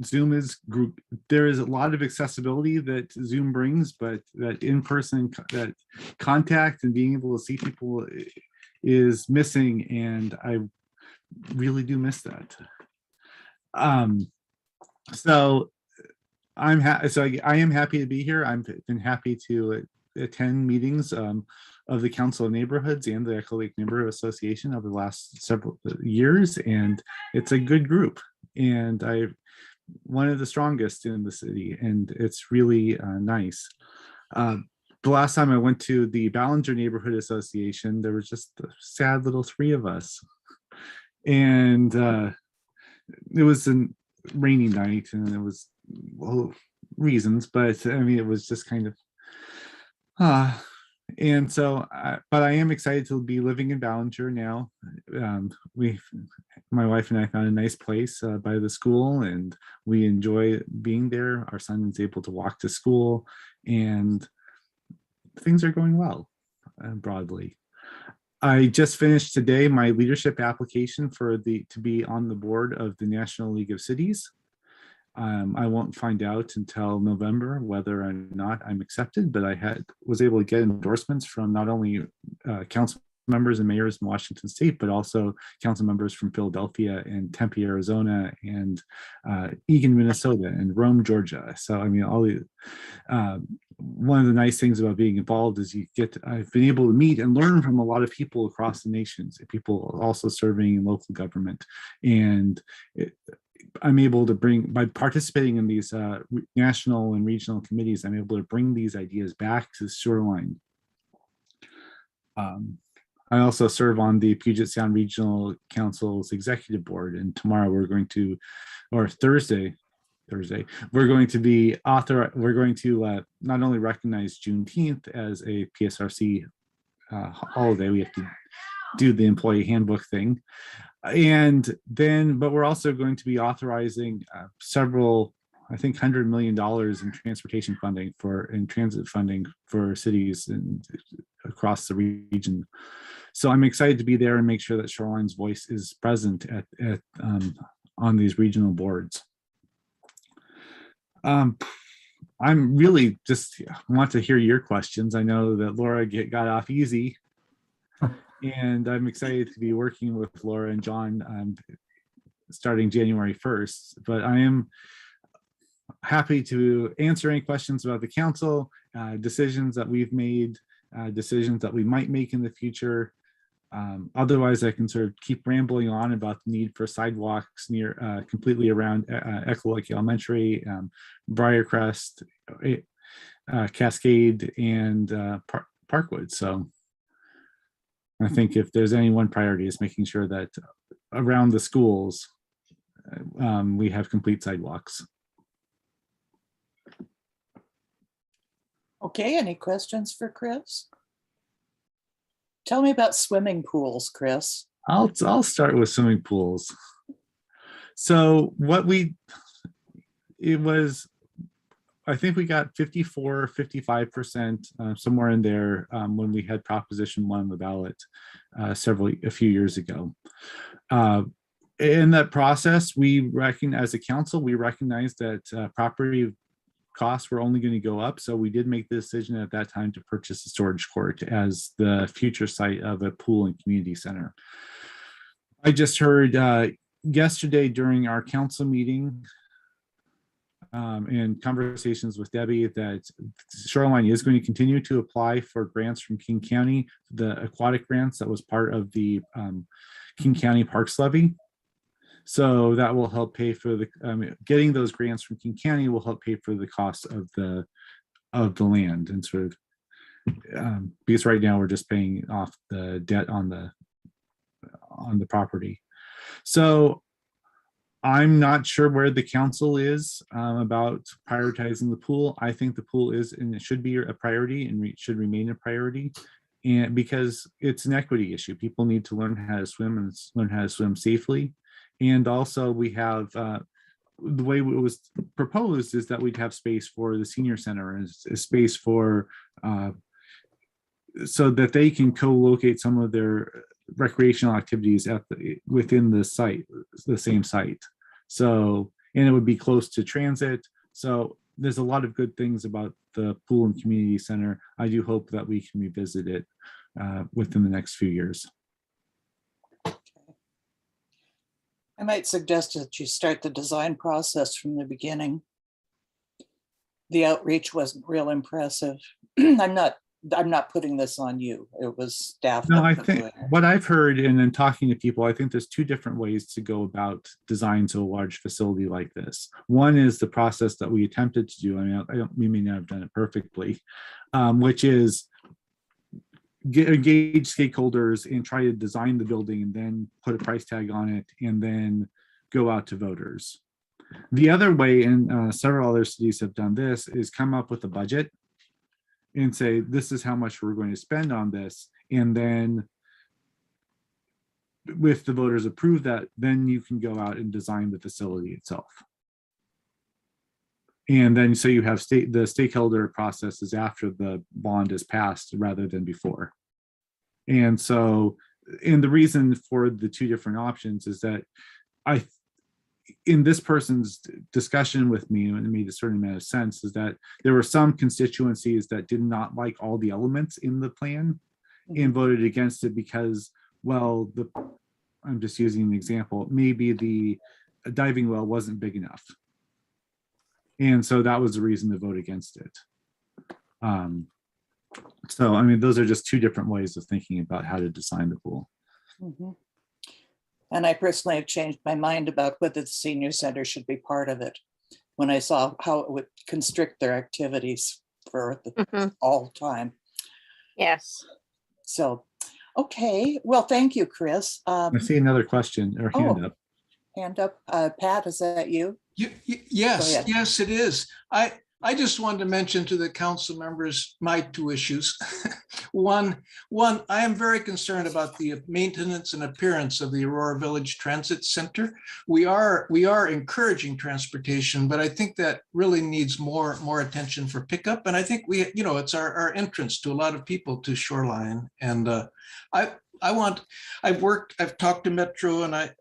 Zoom is group. There is a lot of accessibility that Zoom brings, but that in-person that contact and being able to see people is missing, and I really do miss that. So I am happy to be here. I've been happy to attend meetings of the Council of Neighborhoods and the Echo Lake Neighborhood Association over the last several years, and it's a good group, and one of the strongest in the city, and it's really nice. The last time I went to the Ballinger Neighborhood Association, there was just a sad little three of us, and it was a rainy night, and it was reasons, but I mean, it was just kind of and so but I am excited to be living in Ballinger now. My wife and I found a nice place by the school, and we enjoy being there. Our son is able to walk to school, and things are going well broadly. I just finished today my leadership application to be on the board of the National League of Cities. I won't find out until November whether or not I'm accepted, but I was able to get endorsements from not only council members and mayors in Washington State, but also council members from Philadelphia and Tempe, Arizona, and Eagan, Minnesota, and Rome, Georgia. So I mean, one of the nice things about being involved is I've been able to meet and learn from a lot of people across the nations, people also serving in local government, and I'm able to by participating in these national and regional committees, I'm able to bring these ideas back to Shoreline. I also serve on the Puget Sound Regional Council's executive board, and tomorrow Thursday, we're going to not only recognize Juneteenth as a PSRC holiday. We have to do the employee handbook thing. But we're also going to be authorizing several, I think $100 million in transportation funding and transit funding for cities and across the region. So I'm excited to be there and make sure that Shoreline's voice is present on these regional boards. I'm really just want to hear your questions. I know that Laura got off easy, and I'm excited to be working with Laura and John starting January 1st. But I am happy to answer any questions about the council, decisions that we've made, decisions that we might make in the future. Otherwise, I can sort of keep rambling on about the need for sidewalks near completely around Echo Lake Elementary, Briarcrest, Cascade, and Parkwood. So I think if there's any one priority, is making sure that around the schools we have complete sidewalks. Okay, any questions for Chris? Tell me about swimming pools, Chris. I'll start with swimming pools. So I think we got 54, 55%, somewhere in there when we had Proposition 1 on the ballot a few years ago. In that process, as a council, we recognized that property costs were only going to go up. So we did make the decision at that time to purchase a storage court as the future site of a pool and community center. I just heard yesterday during our council meeting and conversations with Debbie that Shoreline is going to continue to apply for grants from King County, the aquatic grants that was part of the King County Parks Levy. So that will help pay for the getting those grants from King County will help pay for the cost of the land, and sort of because right now we're just paying off the debt on the property. So I'm not sure where the council is about prioritizing the pool. I think the pool is and it should be a priority and should remain a priority, and because it's an equity issue, people need to learn how to swim and learn how to swim safely. And also we have, the way it was proposed is that we'd have space for the senior center and a space for, so that they can co-locate some of their recreational activities within the site, the same site. So, and it would be close to transit. So there's a lot of good things about the pool and community center. I do hope that we can revisit it within the next few years. I might suggest that you start the design process from the beginning. The outreach wasn't real impressive. I'm not putting this on you. It was staff. No, I think what I've heard and then talking to people, I think there's two different ways to go about design to a large facility like this. One is the process that we attempted to do. I mean, we may not have done it perfectly, which is engage stakeholders and try to design the building and then put a price tag on it and then go out to voters. The other way, and several other cities have done this, is come up with a budget and say, this is how much we're going to spend on this. And then if the voters approve that, then you can go out and design the facility itself. And then so you have the stakeholder processes after the bond is passed rather than before. And so, and the reason for the two different options is that in this person's discussion with me, and it made a certain amount of sense, is that there were some constituencies that did not like all the elements in the plan and voted against it because, well, I'm just using an example, maybe the diving well wasn't big enough. And so that was the reason to vote against it. So, I mean, those are just two different ways of thinking about how to design the pool. Mm-hmm. And I personally have changed my mind about whether the senior center should be part of it when I saw how it would constrict their activities for all time. Yes. So, okay. Well, thank you, Chris. I see another question or hand up. Hand up. Pat, is that you? Yes, yes, it is. I I just wanted to mention to the council members my two issues. One, I am very concerned about the maintenance and appearance of the Aurora Village Transit Center. We are encouraging transportation, but I think that really needs more attention for pickup. And I think it's our entrance to a lot of people to Shoreline. And I've talked to Metro, and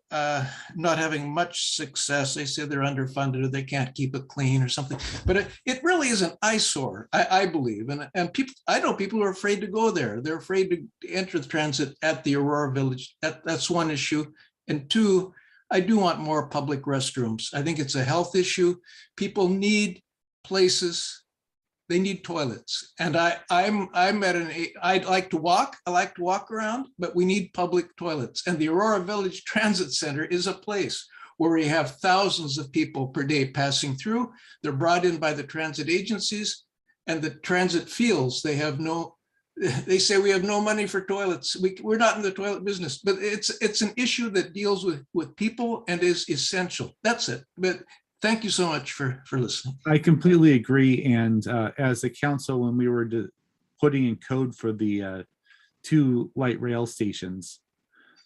not having much success. They say they're underfunded or they can't keep it clean or something, but it really is an eyesore, I believe. And people, I know people who are afraid to go there. They're afraid to enter the transit at the Aurora Village. That's one issue. And two, I do want more public restrooms. I think it's a health issue. People need places. They need toilets, and I'm at I'd like to walk. I like to walk around, but we need public toilets. And the Aurora Village Transit Center is a place where we have thousands of people per day passing through. They're brought in by the transit agencies, and the transit feels they say we have no money for toilets. We're not in the toilet business, but it's an issue that deals with people and is essential. That's it. But thank you so much for listening. I completely agree. And as a council, when we were putting in code for the 2 light rail stations,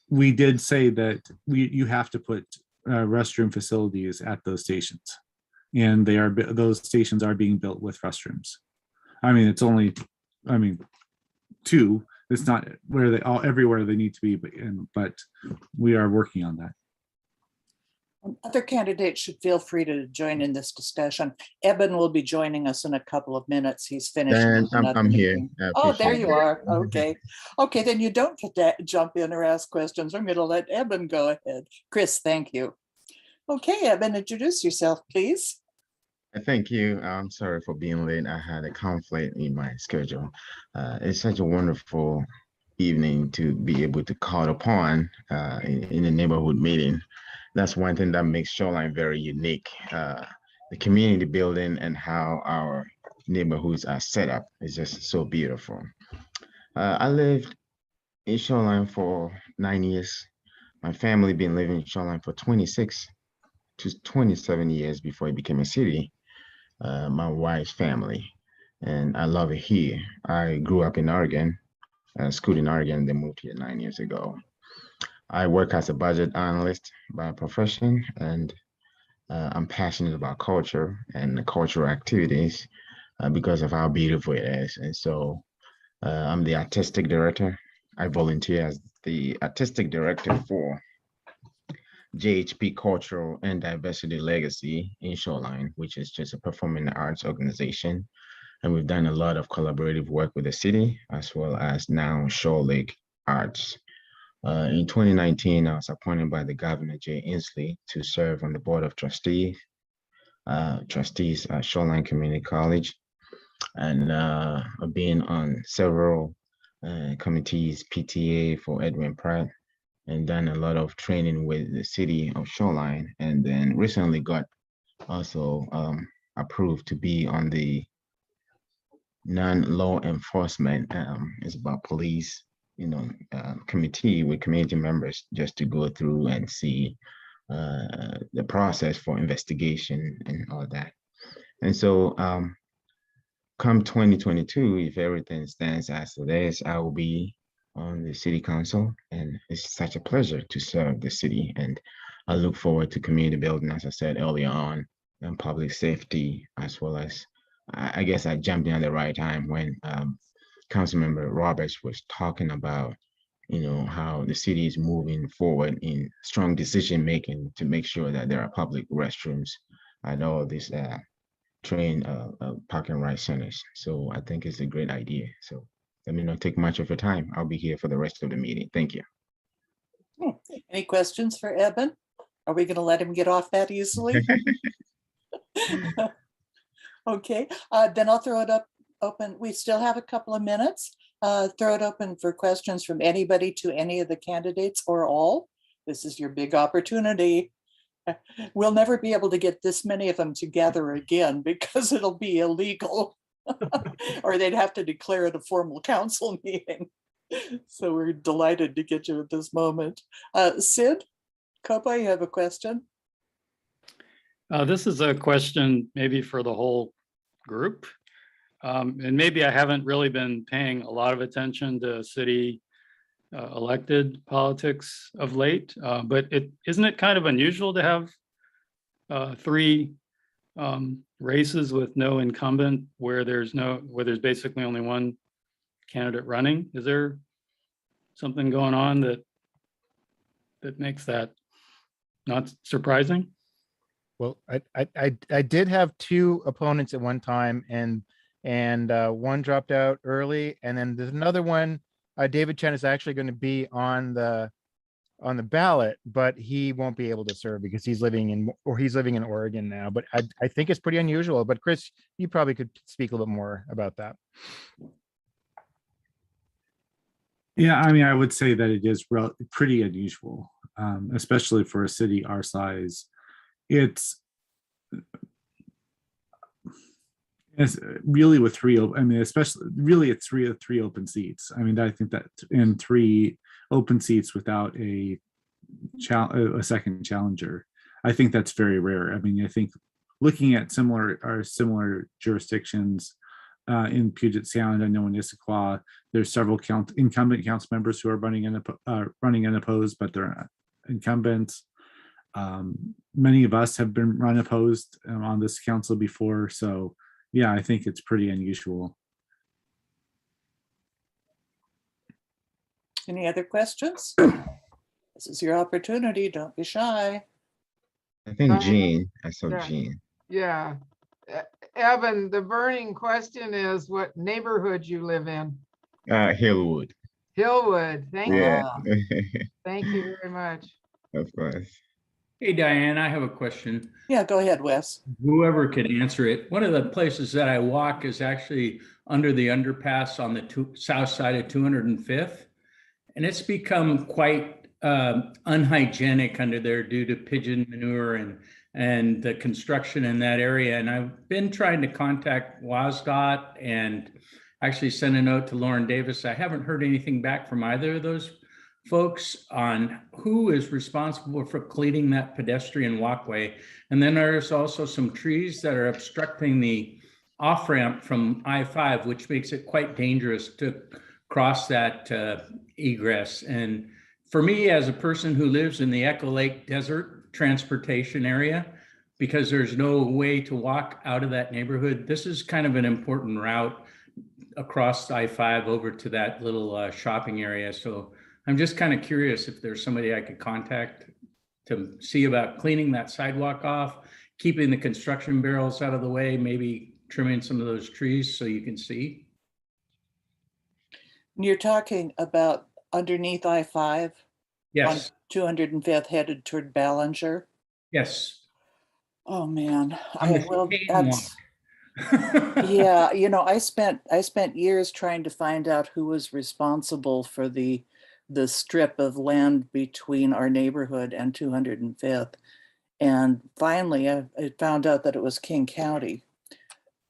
we did say that you have to put restroom facilities at those stations, and those stations are being built with restrooms. I mean, it's only 2. It's not where they all everywhere they need to be, but we are working on that. Other candidates should feel free to join in this discussion. Eben will be joining us in a couple of minutes. He's finished. And I'm here. Oh, there you are. Okay. Okay, then you don't get to jump in or ask questions. I'm going to let Eben go ahead. Chris, thank you. Okay, Eben, introduce yourself, please. Thank you. I'm sorry for being late. I had a conflict in my schedule. It's such a wonderful evening to be able to call upon in a neighborhood meeting. That's one thing that makes Shoreline very unique. The community building and how our neighborhoods are set up is just so beautiful. I lived in Shoreline for 9 years. My family been living in Shoreline for 26 to 27 years before it became a city. My wife's family, and I love it here. I grew up in Oregon, schooled in Oregon, then moved here 9 years ago. I work as a budget analyst by profession, and I'm passionate about culture and cultural activities because of how beautiful it is. And so I'm the artistic director. I volunteer as the artistic director for JHP Cultural and Diversity Legacy in Shoreline, which is just a performing arts organization. And we've done a lot of collaborative work with the city, as well as now Shore Lake Arts. In 2019, I was appointed by the Governor, Jay Inslee, to serve on the Board of Trustees at Shoreline Community College, and being on several committees, PTA for Edwin Pratt, and done a lot of training with the city of Shoreline, and then recently got also approved to be on the non-law enforcement, it's about police, committee with community members, just to go through and see the process for investigation and all that. And so come 2022, if everything stands as it is, I will be on the city council, and it's such a pleasure to serve the city. And I look forward to community building, as I said earlier on, and public safety, as well as, I guess I jumped in at the right time when Councilmember Roberts was talking about, how the city is moving forward in strong decision making to make sure that there are public restrooms at all these train park and ride centers. So I think it's a great idea. So let me not take much of your time. I'll be here for the rest of the meeting. Thank you. Any questions for Eben? Are we going to let him get off that easily? Okay, then I'll throw it open. We still have a couple of minutes. Throw it open for questions from anybody to any of the candidates or all. This is your big opportunity. We'll never be able to get this many of them together again because it'll be illegal or they'd have to declare it a formal council meeting. So we're delighted to get you at this moment. Sid Copa, you have a question? This is a question maybe for the whole group. And maybe I haven't really been paying a lot of attention to city elected politics of late, but isn't it kind of unusual to have three races with no incumbent where there's basically only one candidate running? Is there something going on that makes that not surprising? Well, I did have two opponents at one time, and one dropped out early, and then there's another one. David Chen is actually going to be on the ballot, but he won't be able to serve because he's living in Oregon now. But I think it's pretty unusual. But Chris, you probably could speak a little bit more about that. Yeah, I mean, I would say that it is pretty unusual, especially for a city our size. It's really with three. I mean, especially really, it's three open seats. I mean, I think that in 3 open seats without a second challenger, I think that's very rare. I mean, I think looking at similar jurisdictions in Puget Sound, I know in Issaquah, there's several incumbent council members who are running unopposed, but they're not incumbents. Many of us have been run opposed on this council before, so yeah, I think it's pretty unusual. Any other questions? This is your opportunity. Don't be shy. I think Jean, I saw Yeah. Jean. Yeah. Evan, the burning question is what neighborhood you live in? Hillwood. Hillwood. Thank you. Yeah, Thank you very much. of course. Hey, Diane, I have a question. Yeah, go ahead, Wes. Whoever can answer it. One of the places that I walk is actually under the underpass on the south side of 205th. And it's become quite unhygienic under there due to pigeon manure and the construction in that area. And I've been trying to contact WASDOT and actually send a note to Lauren Davis. I haven't heard anything back from either of those folks on who is responsible for cleaning that pedestrian walkway. And then there's also some trees that are obstructing the off-ramp from I-5, which makes it quite dangerous to cross that egress. And for me, as a person who lives in the Echo Lake Desert transportation area, because there's no way to walk out of that neighborhood, this is kind of an important route across I-5 over to that little shopping area. So I'm just kind of curious if there's somebody I could contact to see about cleaning that sidewalk off, keeping the construction barrels out of the way, maybe trimming some of those trees so you can see. You're talking about underneath I-5? Yes. On 205th headed toward Ballinger? Yes. Oh, man. Well, that's, yeah, you know, I spent years trying to find out who was responsible for the strip of land between our neighborhood and 205th. And finally, I found out that it was King County.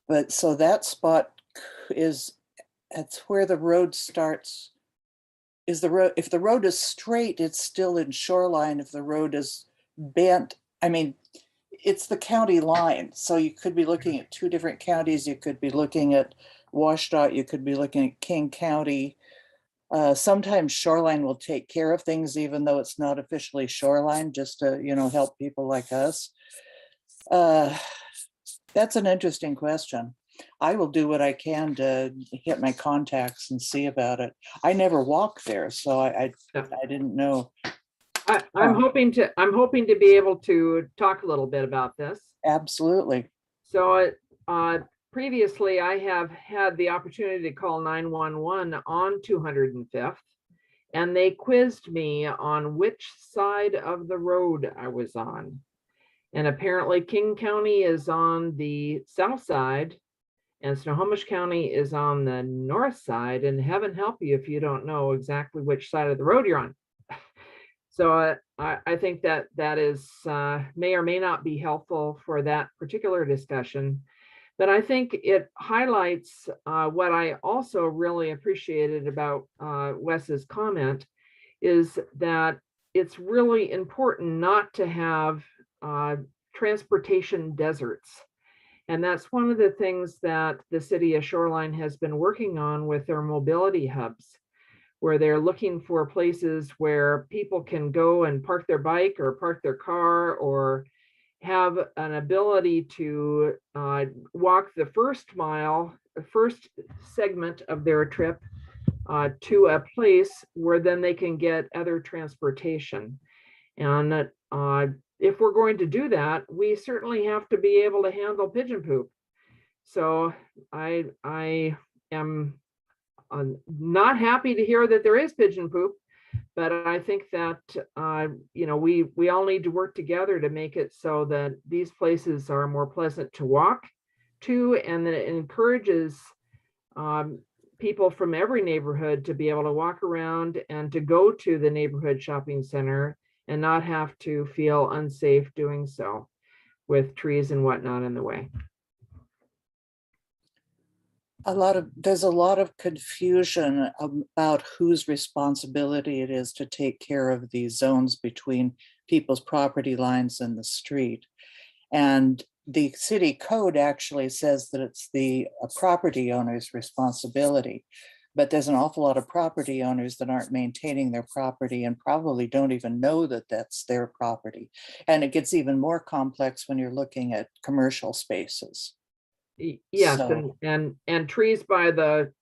But so that spot that's where the road starts. If the road is straight, it's still in Shoreline. If the road is bent, I mean, it's the county line. So you could be looking at 2 different counties. You could be looking at WashDOT. You could be looking at King County. Sometimes Shoreline will take care of things, even though it's not officially Shoreline, just to, you know, help people like us. That's an interesting question. I will do what I can to hit my contacts and see about it. I never walked there, so I didn't know. I'm hoping to be able to talk a little bit about this. Absolutely. So previously, I have had the opportunity to call 911 on 205th, and they quizzed me on which side of the road I was on. And apparently King County is on the south side and Snohomish County is on the north side, and heaven help you if you don't know exactly which side of the road you're on. So I think that is may or may not be helpful for that particular discussion. But I think it highlights what I also really appreciated about Wes's comment is that it's really important not to have transportation deserts. And that's one of the things that the city of Shoreline has been working on with their mobility hubs, where they're looking for places where people can go and park their bike or park their car, or have an ability to walk the first mile, the first segment of their trip to a place where then they can get other transportation. And if we're going to do that, we certainly have to be able to handle pigeon poop. So I am not happy to hear that there is pigeon poop, but I think that we all need to work together to make it so that these places are more pleasant to walk to, and that it encourages people from every neighborhood to be able to walk around and to go to the neighborhood shopping center and not have to feel unsafe doing so with trees and whatnot in the way. There's a lot of confusion about whose responsibility it is to take care of these zones between people's property lines and the street. And the city code actually says that it's the property owner's responsibility, but there's an awful lot of property owners that aren't maintaining their property and probably don't even know that that's their property. And it gets even more complex when you're looking at commercial spaces. Yes, So- and trees by the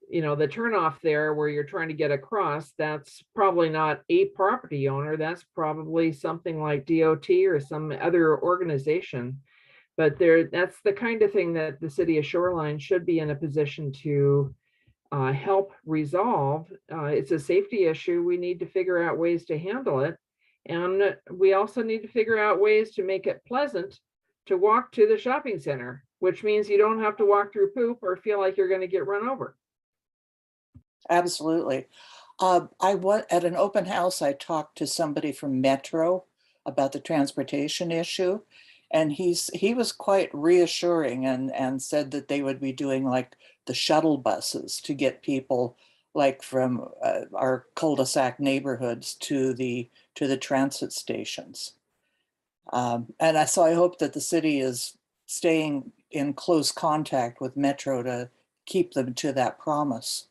the turnoff there where you're trying to get across, that's probably not a property owner. That's probably something like DOT or some other organization. But that's the kind of thing that the city of Shoreline should be in a position to help resolve. It's a safety issue. We need to figure out ways to handle it. And we also need to figure out ways to make it pleasant to walk to the shopping center, which means you don't have to walk through poop or feel like you're going to get run over. Absolutely. At an open house, I talked to somebody from Metro about the transportation issue, and he was quite reassuring and said that they would be doing like the shuttle buses to get people like from our cul-de-sac neighborhoods to the transit stations. So I hope that the city is staying in close contact with Metro to keep them to that promise.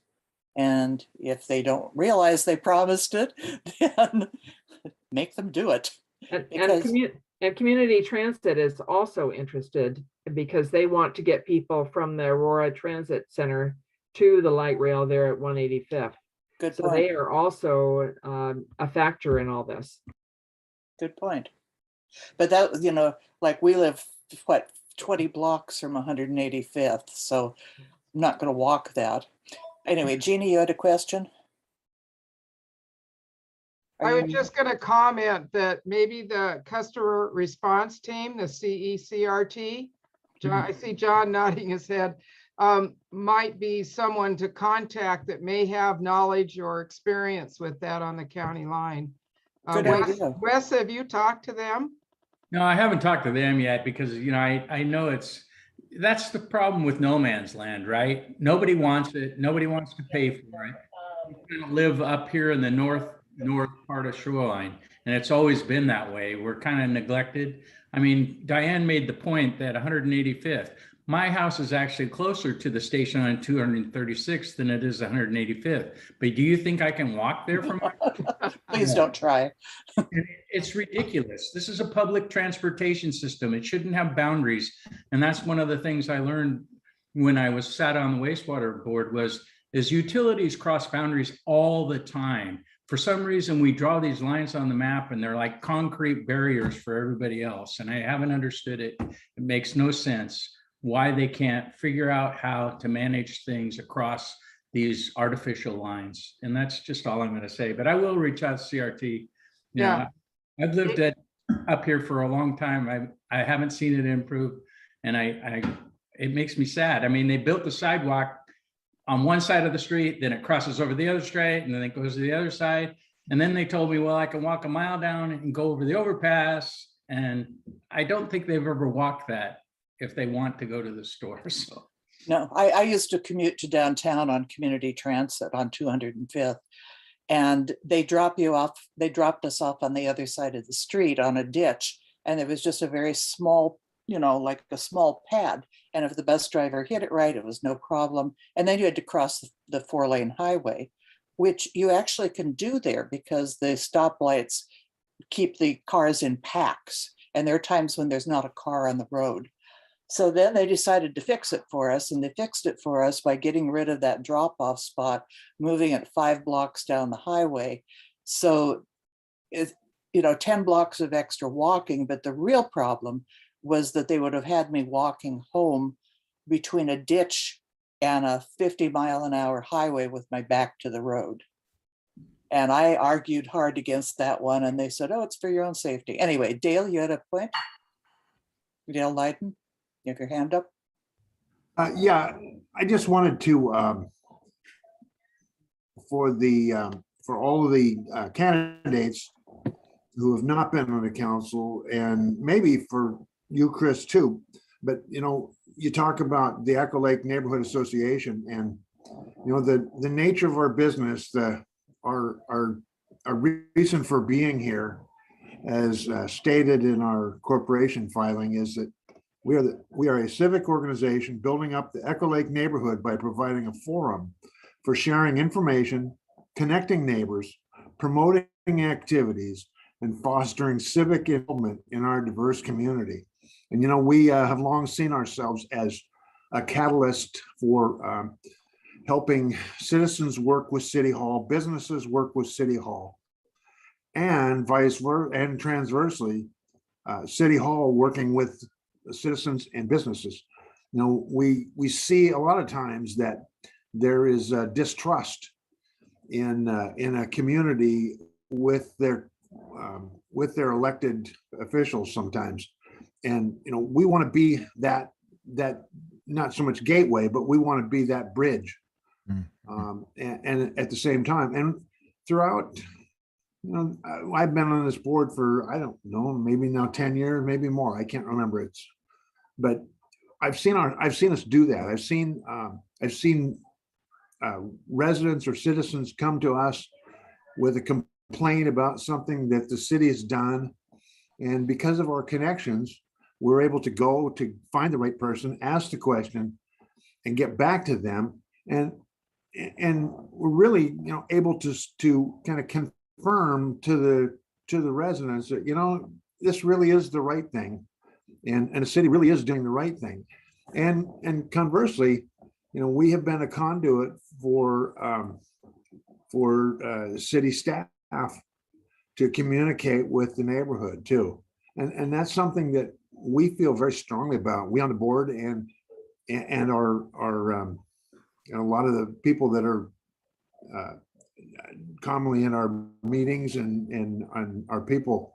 And if they don't realize they promised it, then make them do it. And community transit is also interested because they want to get people from the Aurora Transit Center to the light rail there at 185th. Good So point. they are also a factor in all this. Good point. But that, like we live, 20 blocks from 185th, so I'm not going to walk that. Anyway, Jeannie, you had a question? I was just going to comment that maybe the customer response team, the CECRT, I see John nodding his head, might be someone to contact that may have knowledge or experience with that on the county line. Good idea. Wes, have you talked to them? No, I haven't talked to them yet because, I know that's the problem with no man's land, right? Nobody wants it. Nobody wants to pay for it. We kind of live up here in the north part of Shoreline, and it's always been that way. We're kind of neglected. I mean, Diane made the point that 185th, my house is actually closer to the station on 236th than it is 185th. But do you think I can walk there from my Please don't try. It's ridiculous. This is a public transportation system. It shouldn't have boundaries. And that's one of the things I learned when I was sat on the wastewater board is utilities cross boundaries all the time. For some reason, we draw these lines on the map and they're like concrete barriers for everybody else. And I haven't understood it. It makes no sense why they can't figure out how to manage things across these artificial lines. And that's just all I'm going to say. But I will reach out to CRT. I've lived up here for a long time. I haven't seen it improve. And it makes me sad. I mean, they built the sidewalk on one side of the street, then it crosses over the other street, and then it goes to the other side. And then they told me, well, I can walk a mile down and go over the overpass. And I don't think they've ever walked that if they want to go to the store. So. No, I used to commute to downtown on community transit on 205th, and they dropped us off on the other side of the street on a ditch. And there was just a very small like a small pad. And if the bus driver hit it right, it was no problem. And then you had to cross the 4-lane highway, which you actually can do there because the stoplights keep the cars in packs. And there are times when there's not a car on the road. So then they decided to fix it for us, and they fixed it for us by getting rid of that drop-off spot, moving it 5 blocks down the highway. So it, 10 blocks of extra walking, but the real problem was that they would have had me walking home between a ditch and a 50-mile-an-hour highway with my back to the road. And I argued hard against that one, and they said, oh, it's for your own safety. Anyway, Dale, you had a point? Dale Leiden, you have your hand up? Yeah, I just wanted to, for all of the candidates who have not been on the council, and maybe for you, Chris, too, but you talk about the Echo Lake Neighborhood Association, and the nature of our business, our reason for being here, as stated in our corporation filing, is that we are a civic organization building up the Echo Lake neighborhood by providing a forum for sharing information, connecting neighbors, promoting activities, and fostering civic involvement in our diverse community. And we have long seen ourselves as a catalyst for helping citizens work with City Hall, businesses work with City Hall, and vice versa, and transversely, City Hall working with citizens and businesses. We see a lot of times that there is distrust in a community with their elected officials sometimes, and we want to be that not so much gateway, but we want to be that bridge. And at the same time, and throughout, I've been on this board for, I don't know, maybe now 10 years, maybe more. I can't remember. But I've seen us do that. I've seen residents or citizens come to us with a complaint about something that the city has done. And because of our connections, we're able to go to find the right person, ask the question, and get back to them. And we're really, able to kind of confirm to the residents that, this really is the right thing. And the city really is doing the right thing. And conversely, we have been a conduit for city staff to communicate with the neighborhood too. And that's something that we feel very strongly about. We on the board and our a lot of the people that are commonly in our meetings and our people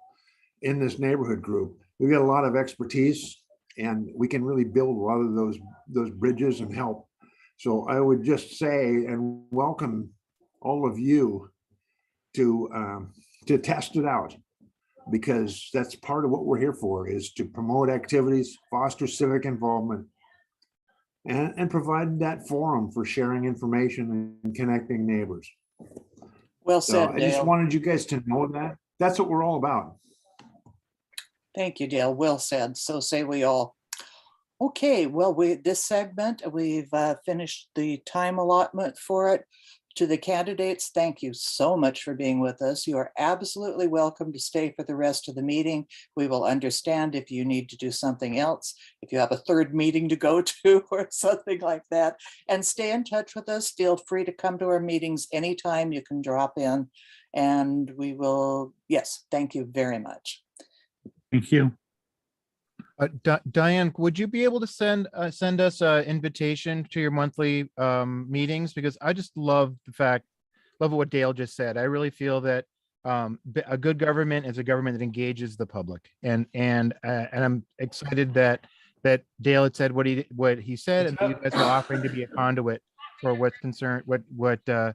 in this neighborhood group. We've got a lot of expertise, and we can really build a lot of those bridges and help. So I would just say and welcome all of you to test it out, because that's part of what we're here for, is to promote activities, foster civic involvement, and provide that forum for sharing information and connecting neighbors. Well So said, I just Dale. wanted you guys to know that. That's what we're all about. Thank you, Dale. Well said. So say we all. Okay, well, this segment, we've finished the time allotment for it. To the candidates, thank you so much for being with us. You are absolutely welcome to stay for the rest of the meeting. We will understand if you need to do something else, if you have a third meeting to go to or something like that. And stay in touch with us. Feel free to come to our meetings anytime. You can drop in, and we will, yes, thank you very much. Thank you. Diane, would you be able to send us an invitation to your monthly meetings? Because I just love what Dale just said. I really feel that a good government is a government that engages the public, and I'm excited that Dale had said what he said, and that you guys are offering to be a conduit for what's concerned, what the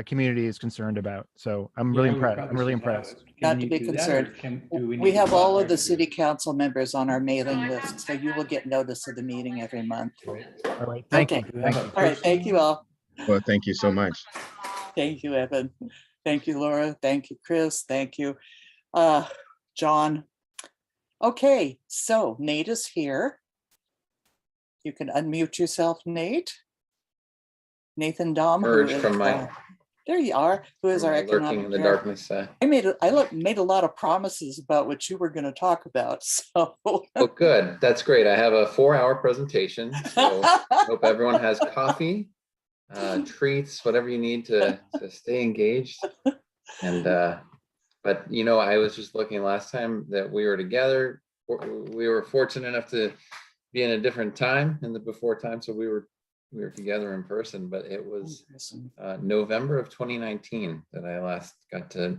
community is concerned about. So I'm really impressed. I'm really impressed. Not to be concerned. We have all of the city council members on our mailing list, so you will get notice of the meeting every month. All right. Thank you. All right. Thank you all. Well, thank you so much. Thank you, Eben. Thank you, Laura. Thank you, Chris. Thank you, John. Okay, so Nate is here. You can unmute yourself, Nate. Nathan Daum, who Emerged is, from my there you are, who is our lurking economic in the director. darkness. I made a lot of promises about what you were going to talk about. So Well, good. That's great. I have a 4-hour presentation. So hope everyone has coffee, treats, whatever you need to stay engaged. And but you know, I was just looking last time that we were together. We were fortunate enough to be in a different time in the before time, so we were together in person. But it was November of 2019 that I last got to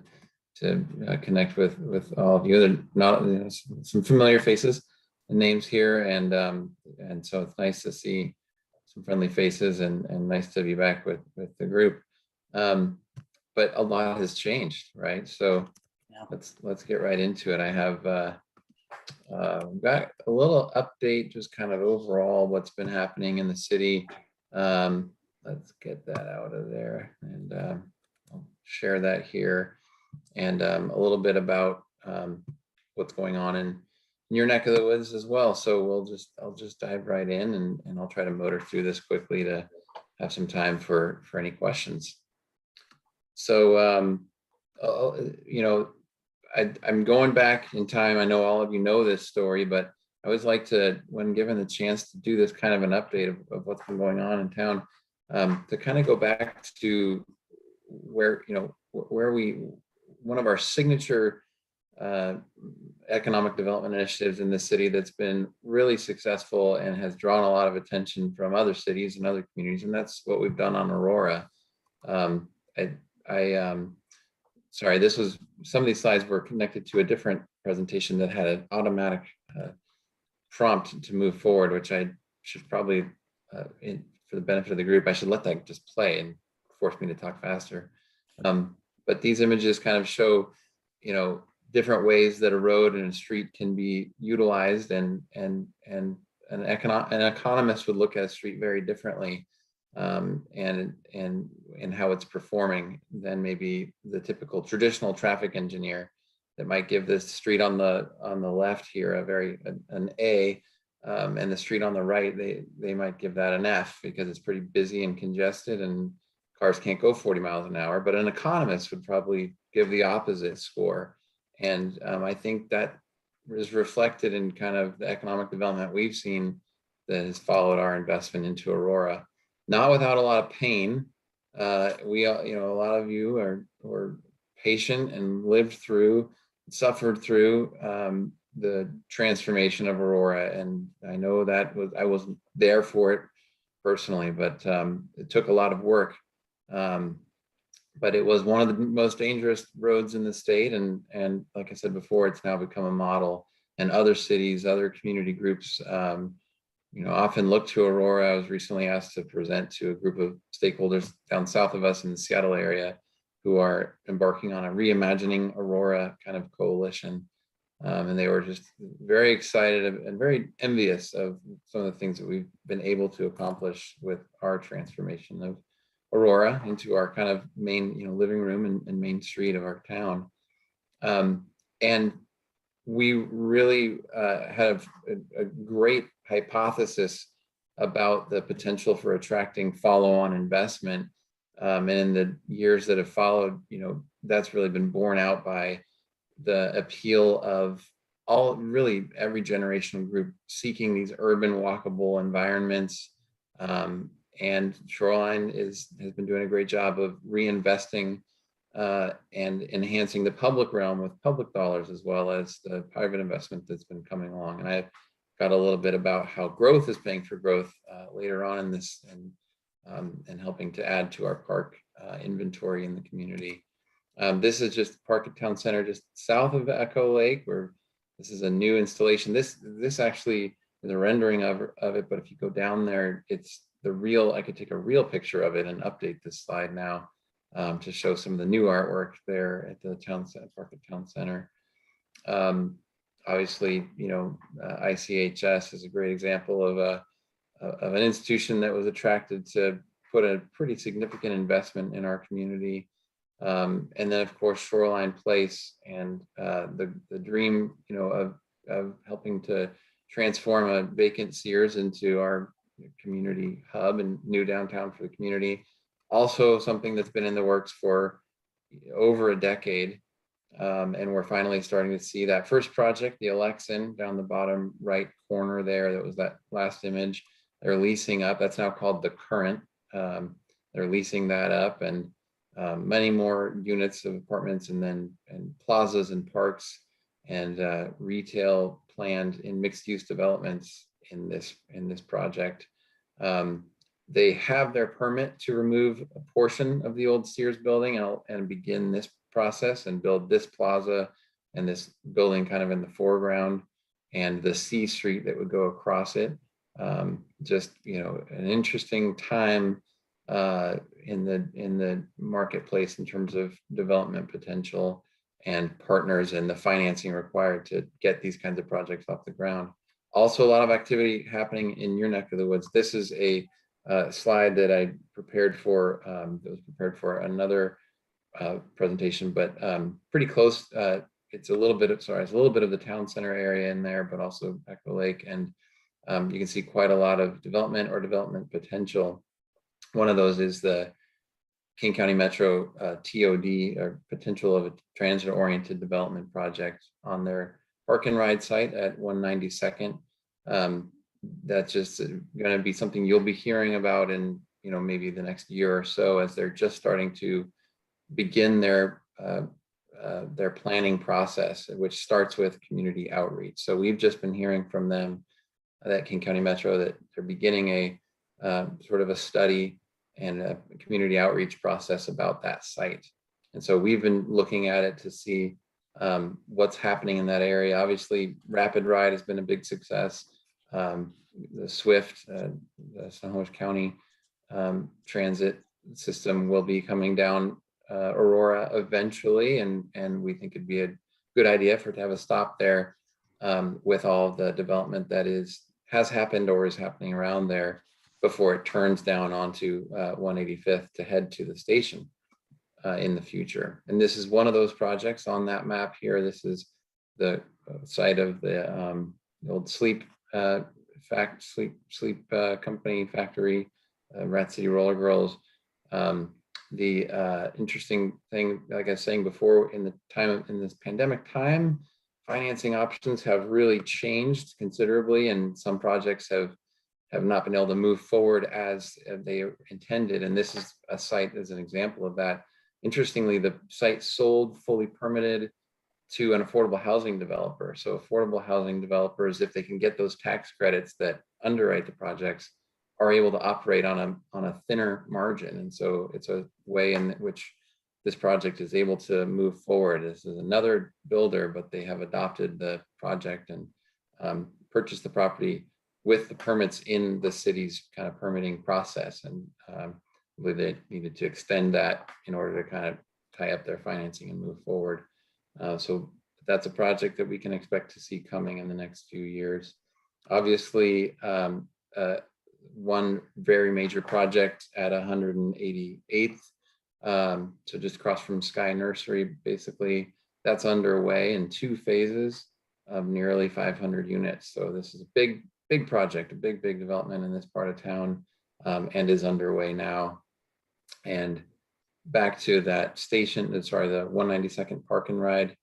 connect with all of you. There are not, you know, some familiar faces and names here, and so it's nice to see some friendly faces and nice to be back with the group. But a lot has changed, right? So let's get right into it. I have got a little update, just kind of overall what's been happening in the city. Let's get that out of there, and I'll share that here, and a little bit about what's going on in your neck of the woods as well. So I'll just dive right in, and I'll try to motor through this quickly to have some time for any questions. So, you know, I'm going back in time. I know all of you know this story, but I always like to, when given the chance to do this kind of an update of what's been going on in town, to kind of go back to where, you know, where one of our signature economic development initiatives in the city that's been really successful and has drawn a lot of attention from other cities and other communities, and that's what we've done on Aurora. Sorry, some of these slides were connected to a different presentation that had an automatic prompt to move forward, which I should probably, for the benefit of the group, I should let that just play and force me to talk faster. But these images kind of show, you know, different ways that a road and a street can be utilized, and an economist would look at a street very differently, and how it's performing than maybe the typical traditional traffic engineer that might give this street on the left here an A, and the street on the right they might give that an F because it's pretty busy and congested and cars can't go 40 miles an hour. But an economist would probably give the opposite score, and I think that is reflected in kind of the economic development we've seen that has followed our investment into Aurora. Not without a lot of pain. We, you know, a lot of you were patient and lived through, suffered through the transformation of Aurora, and I know I wasn't there for it personally, but it took a lot of work. But it was one of the most dangerous roads in the state, and like I said before, it's now become a model, and other cities, other community groups, you know, often look to Aurora. I was recently asked to present to a group of stakeholders down south of us in the Seattle area who are embarking on a reimagining Aurora kind of coalition. And they were just very excited and very envious of some of the things that we've been able to accomplish with our transformation of Aurora into our kind of main, you know, living room and main street of our town. And we really have a great hypothesis about the potential for attracting follow-on investment. And in the years that have followed, you know, that's really been borne out by the appeal of really every generational group seeking these urban walkable environments. And Shoreline has been doing a great job of reinvesting and enhancing the public realm with public dollars, as well as the private investment that's been coming along. And I've got a little bit about how growth is paying for growth later on in this, and helping to add to our park inventory in the community. This is just Park at Town Center, just south of Echo Lake, where this is a new installation. This actually is a rendering of it, but if you go down there, it's the real. I could take a real picture of it and update this slide now to show some of the new artwork there at the Town Center, Park at Town Center. Obviously, you know, ICHS is a great example of an institution that was attracted to put a pretty significant investment in our community. And then of course, Shoreline Place and the dream, you know, of of helping to transform a vacant Sears into our community hub and new downtown for the community. Also something that's been in the works for over a decade. And we're finally starting to see that first project, the Alexan, down the bottom right corner there. That was that last image. They're leasing up. That's now called the Current. They're leasing that up, and many more units of apartments, and plazas and parks and retail planned in mixed-use developments in this project. They have their permit to remove a portion of the old Sears building and begin this process and build this plaza and this building kind of in the foreground, and the C Street that would go across it. Just, you know, an interesting time in the marketplace in terms of development potential and partners and the financing required to get these kinds of projects off the ground. Also, a lot of activity happening in your neck of the woods. This is a slide that I prepared for, that was prepared for another presentation, but pretty close. It's a little bit of, it's a little bit of the town center area in there, but also Echo Lake, and you can see quite a lot of development or development potential. One of those is the King County Metro TOD, or potential of a transit-oriented development project on their park and ride site at 192nd. That's just going to be something you'll be hearing about in, you know, maybe the next year or so, as they're just starting to begin their planning process, which starts with community outreach. So we've just been hearing from them, that King County Metro, that they're beginning a sort of a study and a community outreach process about that site. And so we've been looking at it to see what's happening in that area. Obviously, Rapid Ride has been a big success. The SWIFT, the Snohomish County transit system, will be coming down Aurora eventually, and we think it'd be a good idea for it to have a stop there with all the development that has happened or is happening around there before it turns down onto 185th to head to the station in the future. And this is one of those projects on that map here. This is the site of the old sleep company factory, Rat City Roller Girls. The interesting thing, like I was saying before, in this pandemic time, financing options have really changed considerably, and some projects have not been able to move forward as they intended. And this is a site as an example of that. Interestingly, the site sold fully permitted to an affordable housing developer. So affordable housing developers, if they can get those tax credits that underwrite the projects, are able to operate on a thinner margin. And so it's a way in which this project is able to move forward. This is another builder, but they have adopted the project and purchased the property with the permits in the city's kind of permitting process. And they needed to extend that in order to kind of tie up their financing and move forward. So that's a project that we can expect to see coming in the next few years. Obviously, one very major project at 188th, so just across from Sky Nursery, basically, that's underway in 2 phases of nearly 500 units. So this is a big project, a big development in this part of town, and is underway now. And back to that station, sorry, the 192nd Park and Ride,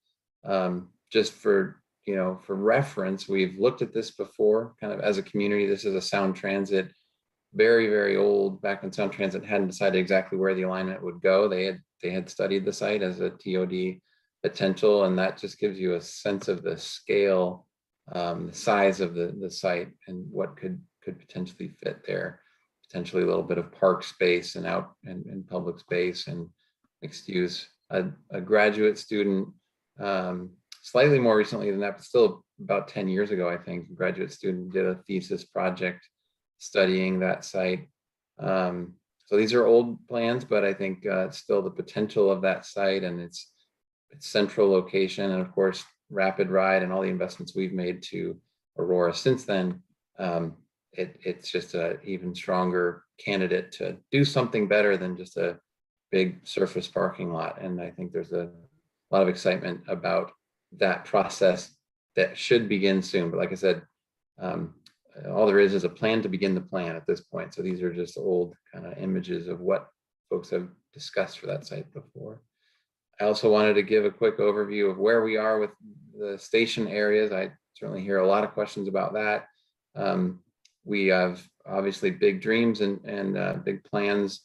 just for reference, we've looked at this before, kind of as a community. This is a Sound Transit, very old, back when Sound Transit hadn't decided exactly where the alignment would go. They had studied the site as a TOD potential, and that just gives you a sense of the scale, the size of the site and what could potentially fit there. Potentially a little bit of park space and out and public space and mixed use. A graduate student, slightly more recently than that, but still about 10 years ago, I think, a graduate student did a thesis project studying that site. So these are old plans, but I think still the potential of that site and its central location, and of course, Rapid Ride and all the investments we've made to Aurora since then, it's just an even stronger candidate to do something better than just a big surface parking lot. And I think there's a lot of excitement about that process that should begin soon. But like I said, all there is a plan to begin the plan at this point. So these are just old kind of images of what folks have discussed for that site before. I also wanted to give a quick overview of where we are with the station areas. I certainly hear a lot of questions about that. We have obviously big dreams and big plans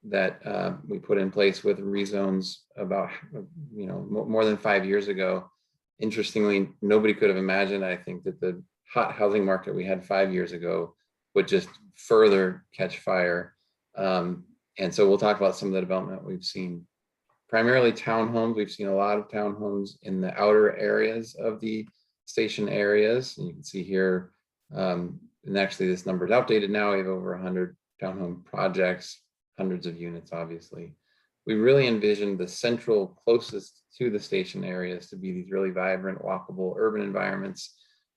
that we put in place with rezones about, more than 5 years ago. Interestingly, nobody could have imagined, I think, that the hot housing market we had 5 years ago would just further catch fire. And so we'll talk about some of the development we've seen. Primarily townhomes. We've seen a lot of townhomes in the outer areas of the station areas. And you can see here, and actually this number is outdated now. We have over 100 townhome projects, hundreds of units, obviously. We really envisioned the central closest to the station areas to be these really vibrant, walkable urban environments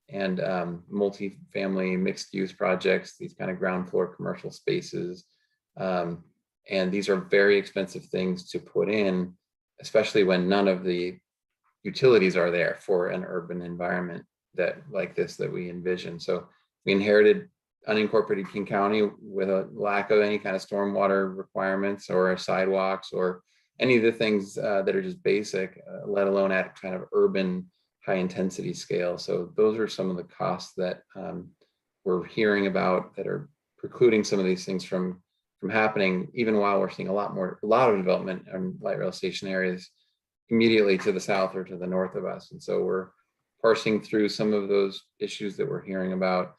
and multi-family mixed use projects, these kind of ground floor commercial spaces. And these are very expensive things to put in, especially when none of the utilities are there for an urban environment like this that we envision. So we inherited unincorporated King County with a lack of any kind of stormwater requirements or sidewalks or any of the things that are just basic, let alone at kind of urban high intensity scale. So those are some of the costs that we're hearing about that are precluding some of these things from happening, even while we're seeing a lot of development in light rail station areas immediately to the south or to the north of us. And so we're parsing through some of those issues that we're hearing about.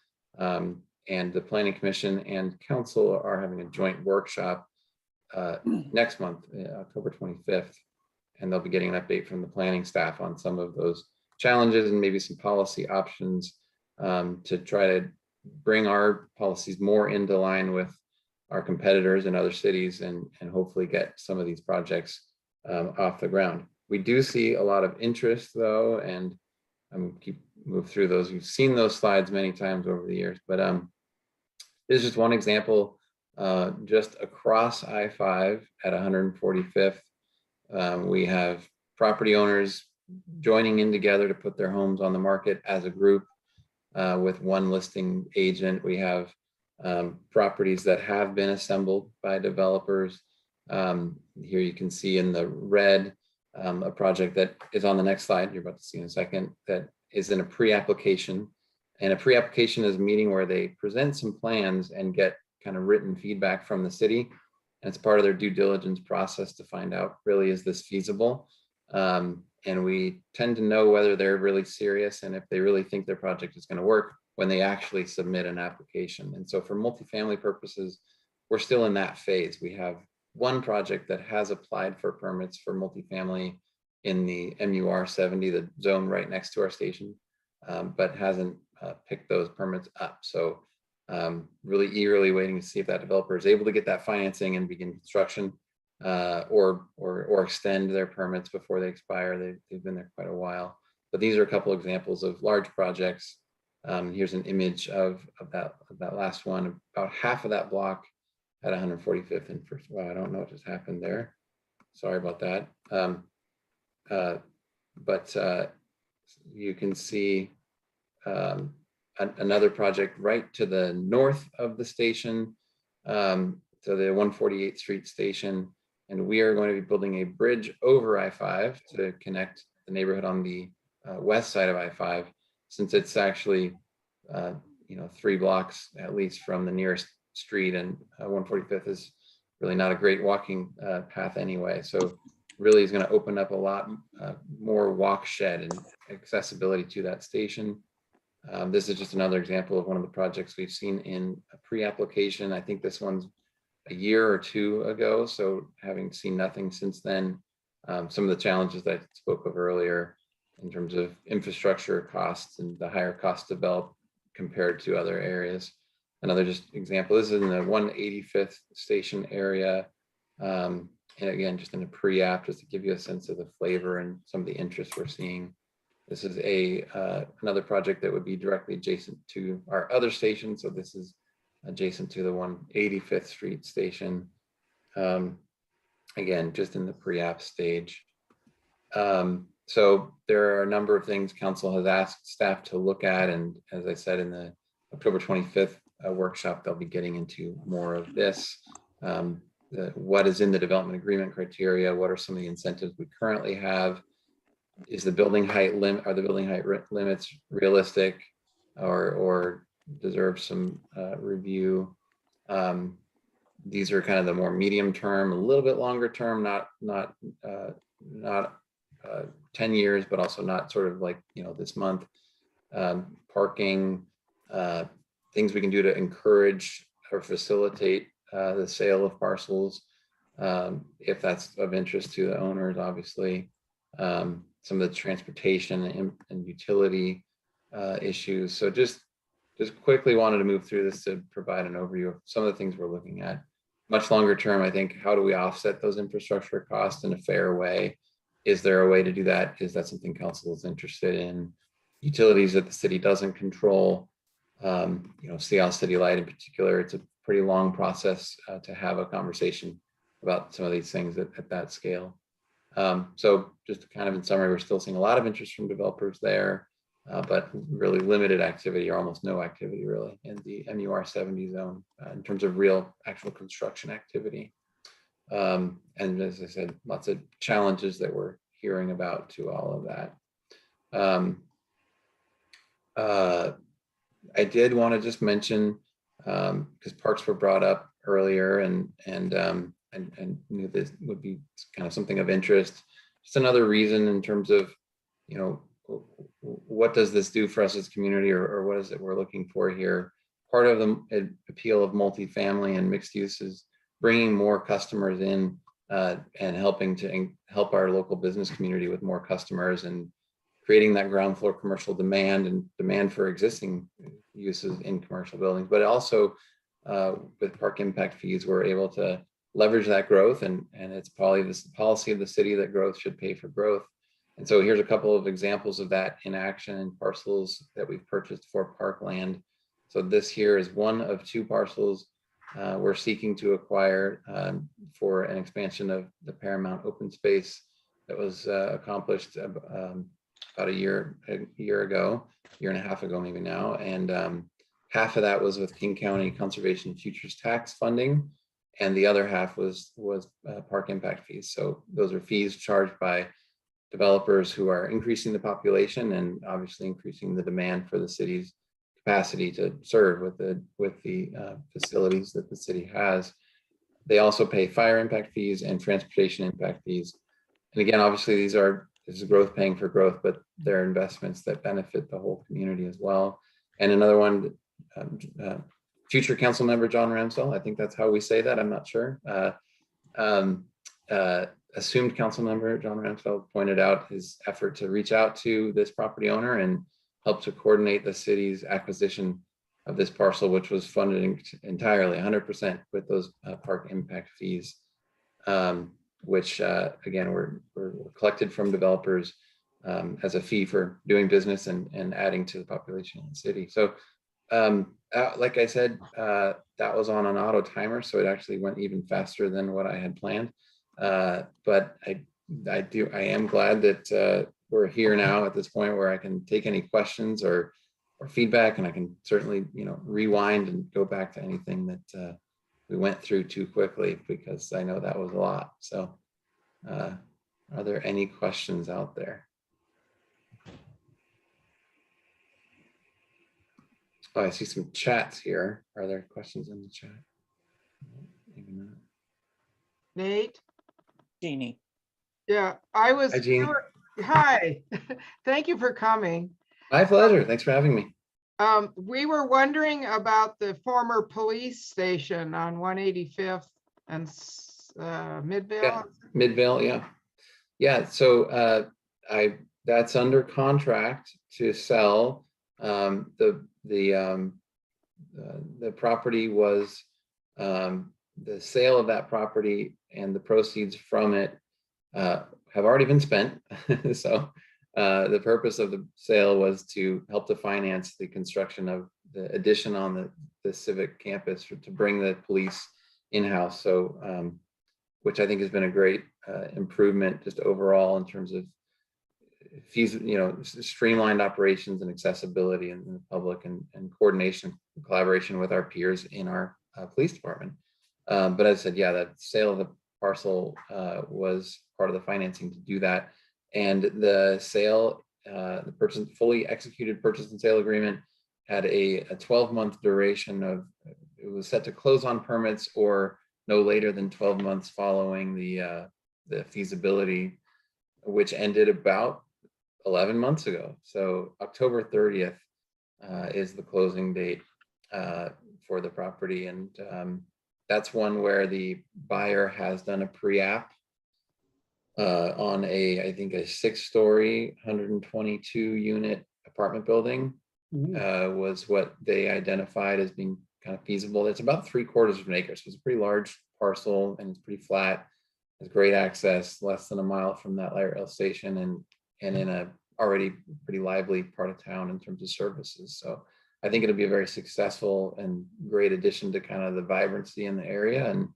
And the Planning Commission and Council are having a joint workshop next month, October 25th. And they'll be getting an update from the planning staff on some of those challenges and maybe some policy options to try to bring our policies more into line with our competitors in other cities and hopefully get some of these projects off the ground. We do see a lot of interest though, and I'm move through those. You've seen those slides many times over the years, but this is just one example just across I-5 at 145th. We have property owners joining in together to put their homes on the market as a group with one listing agent. We have properties that have been assembled by developers. Here you can see in the red a project that is on the next slide, you're about to see in a second, that is in a pre-application. And a pre-application is a meeting where they present some plans and get kind of written feedback from the city. And it's part of their due diligence process to find out, really, is this feasible? And we tend to know whether they're really serious and if they really think their project is going to work when they actually submit an application. And so for multifamily purposes, we're still in that phase. We have one project that has applied for permits for multifamily in the MUR 70, the zone right next to our station, but hasn't picked those permits up. So really eagerly waiting to see if that developer is able to get that financing and begin construction or extend their permits before they expire. They've been there quite a while. But these are a couple examples of large projects. Here's an image of that last one, about half of that block at 145th and First. Wow, I don't know what just happened there. Sorry about that. But you can see another project right to the north of the station, to the 148th Street station. And we are going to be building a bridge over I-5 to connect the neighborhood on the west side of I-5, since it's actually 3 blocks at least from the nearest street, and 145th is really not a great walking path anyway. So really is going to open up a lot more walk shed and accessibility to that station. This is just another example of one of the projects we've seen in a pre-application. I think this one's a year or two ago. So having seen nothing since then, some of the challenges that I spoke of earlier in terms of infrastructure costs and the higher cost to develop compared to other areas. Another just example, this is in the 185th station area. And again, just in a pre-app, just to give you a sense of the flavor and some of the interest we're seeing. This is another project that would be directly adjacent to our other station. So this is adjacent to the 185th Street station. Again, just in the pre-app stage. So there are a number of things council has asked staff to look at. And as I said, in the October 25th workshop, they'll be getting into more of this. What is in the development agreement criteria? What are some of the incentives we currently have? Is the building height limit, are the building height limits realistic or deserve some review? These are kind of the more medium term, a little bit longer term, not 10 years, but also not sort of like, this month. Parking, things we can do to encourage or facilitate the sale of parcels, if that's of interest to the owners, obviously. Some of the transportation and utility issues. So just quickly wanted to move through this to provide an overview of some of the things we're looking at. Much longer term, I think, how do we offset those infrastructure costs in a fair way? Is there a way to do that? Is that something council is interested in? Utilities that the city doesn't control, Seattle City Light in particular, it's a pretty long process to have a conversation about some of these things at that scale. So just kind of in summary, we're still seeing a lot of interest from developers there, but really limited activity or almost no activity really in the MUR 70 zone in terms of real actual construction activity. And as I said, lots of challenges that we're hearing about to all of that. I did want to just mention, because parks were brought up earlier and knew this would be kind of something of interest. Just another reason in terms of, what does this do for us as a community, or what is it we're looking for here? Part of the appeal of multifamily and mixed use is bringing more customers in and helping to help our local business community with more customers and creating that ground floor commercial demand and demand for existing uses in commercial buildings. But also with park impact fees, we're able to leverage that growth, and it's probably this policy of the city that growth should pay for growth. And so here's a couple of examples of that in action in parcels that we've purchased for parkland. So this here is one of two parcels we're seeking to acquire for an expansion of the Paramount open space that was accomplished about a year ago, year and a half ago maybe now. And half of that was with King County Conservation Futures Tax funding, and the other half was park impact fees. So those are fees charged by developers who are increasing the population and obviously increasing the demand for the city's capacity to serve with the facilities that the city has. They also pay fire impact fees and transportation impact fees. And again, obviously this is growth paying for growth, but they're investments that benefit the whole community as well. And another one, future council member John Ramsdell, I think that's how we say that, I'm not sure. Assumed council member John Ramsdell pointed out his effort to reach out to this property owner and help to coordinate the city's acquisition of this parcel, which was funded entirely 100% with those park impact fees, which again were collected from developers as a fee for doing business and adding to the population in the city. So like I said, that was on an auto timer, so it actually went even faster than what I had planned. But I am glad that we're here now at this point where I can take any questions or feedback, and I can certainly rewind and go back to anything that we went through too quickly, because I know that was a lot. So are there any questions out there? Oh, I see some chats here. Are there questions in the chat? Maybe not. Nate? Jeannie. Yeah, I was. Hi, Jeannie. Hi, thank you for coming. My pleasure. Thanks for having me. We were wondering about the former police station on 185th and Midvale. Yeah, Midvale, yeah. Yeah, so that's under contract to sell. The property was, the sale of that property and the proceeds from it have already been spent. So the purpose of the sale was to help to finance the construction of the addition on the civic campus to bring the police in-house. So which I think has been a great improvement just overall in terms of streamlined operations and accessibility in the public, and coordination and collaboration with our peers in our police department. But as I said, yeah, that sale of the parcel was part of the financing to do that. And the sale, the fully executed purchase and sale agreement had a 12-month duration of, it was set to close on permits or no later than 12 months following the feasibility, which ended about 11 months ago. So October 30th is the closing date for the property. And that's one where the buyer has done a pre-app on I think a 6-story, 122 unit apartment building was what they identified as being kind of feasible. It's about 3/4 of an acre. So it's a pretty large parcel and it's pretty flat. Has great access, less than a mile from that light rail station, and in a already pretty lively part of town in terms of services. So I think it'll be a very successful and great addition to kind of the vibrancy in the area, and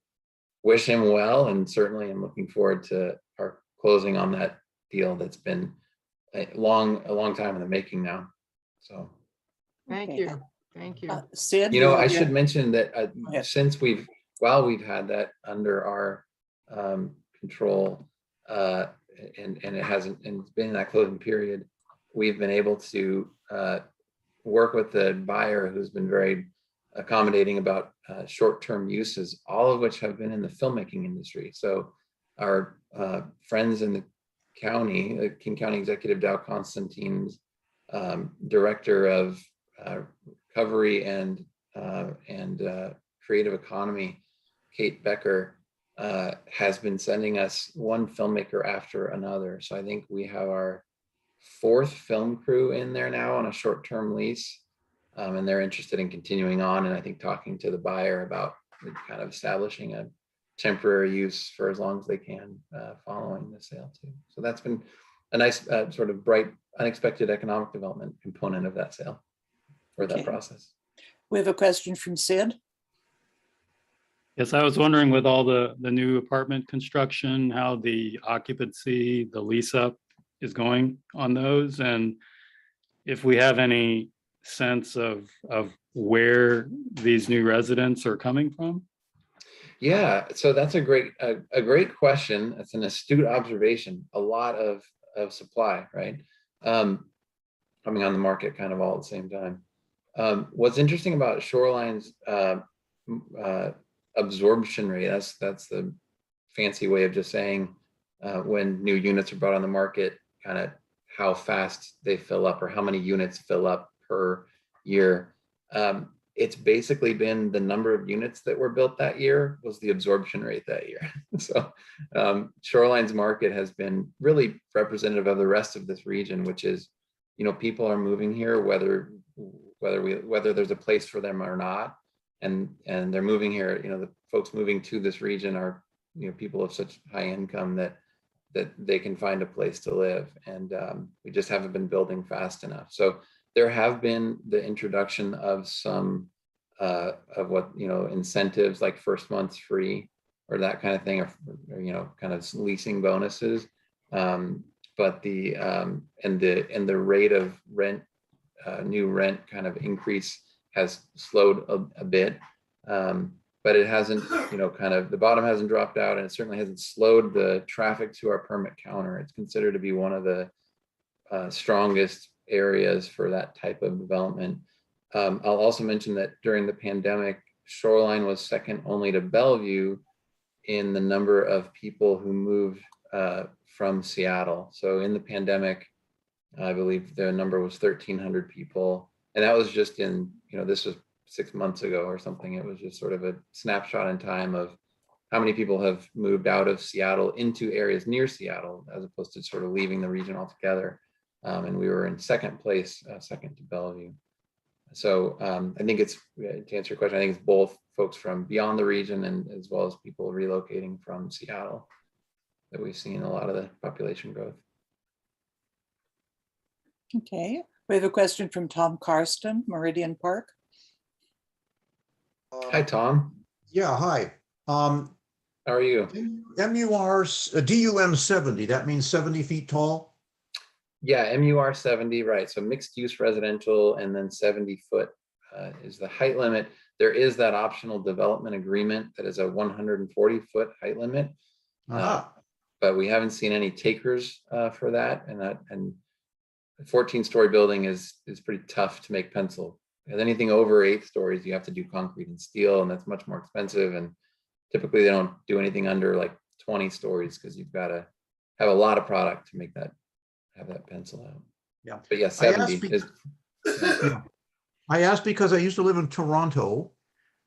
wish him well. And certainly I'm looking forward to our closing on that deal that's been a long time in the making now. So Thank Okay. you. Thank you. Sid? I should mention that since while we've had that under our control, and it hasn't, and it's been in that closing period, we've been able to work with the buyer, who's been very accommodating about short-term uses, all of which have been in the filmmaking industry. So our friends in the county, the King County Executive Dow Constantine's Director of Recovery and Creative Economy, Kate Becker, has been sending us one filmmaker after another. So I think we have our 4th film crew in there now on a short-term lease, and they're interested in continuing on, and I think talking to the buyer about kind of establishing a temporary use for as long as they can following the sale too. So that's been a nice sort of bright, unexpected economic development component of that sale, or that process. We have a question from Sid. Yes, I was wondering, with all the new apartment construction, how the occupancy, the lease up is going on those, and if we have any sense of where these new residents are coming from. Yeah, so that's a great question. That's an astute observation. A lot of supply, right? Coming on the market kind of all at the same time. What's interesting about Shoreline's absorption rate, that's the fancy way of just saying when new units are brought on the market, kind of how fast they fill up or how many units fill up per year. It's basically been the number of units that were built that year was the absorption rate that year. So Shoreline's market has been really representative of the rest of this region, which is, people are moving here whether there's a place for them or not, and they're moving here. The folks moving to this region are people of such high income that they can find a place to live, and we just haven't been building fast enough. So there have been the introduction of some of what, incentives like first month's free or that kind of thing, or kind of leasing bonuses. But the rate of rent, new rent kind of increase has slowed a bit. But it hasn't, kind of the bottom hasn't dropped out, and it certainly hasn't slowed the traffic to our permit counter. It's considered to be one of the strongest areas for that type of development. I'll also mention that during the pandemic, Shoreline was second only to Bellevue in the number of people who moved from Seattle. So in the pandemic, I believe the number was 1,300 people. And that was just in, this was 6 months ago or something. It was just sort of a snapshot in time of how many people have moved out of Seattle into areas near Seattle, as opposed to sort of leaving the region altogether. And we were in second place, second to Bellevue. So I think it's, to answer your question, I think it's both folks from beyond the region and as well as people relocating from Seattle that we've seen a lot of the population growth. Okay, we have a question from Tom Karsten, Meridian Park. Hi, Tom. Yeah, hi. How are you? DUM 70, that means 70 feet tall? Yeah, MUR 70, right. So mixed use residential, and then 70-foot is the height limit. There is that optional development agreement that is a 140-foot height limit. But we haven't seen any takers for that. And a 14-story building is pretty tough to make pencil. And anything over 8 stories, you have to do concrete and steel, and that's much more expensive. And typically they don't do anything under like 20 stories because you've got to have a lot of product to make that, have that pencil out. Yeah. But yeah, 70 is. Yeah. I asked because I used to live in Toronto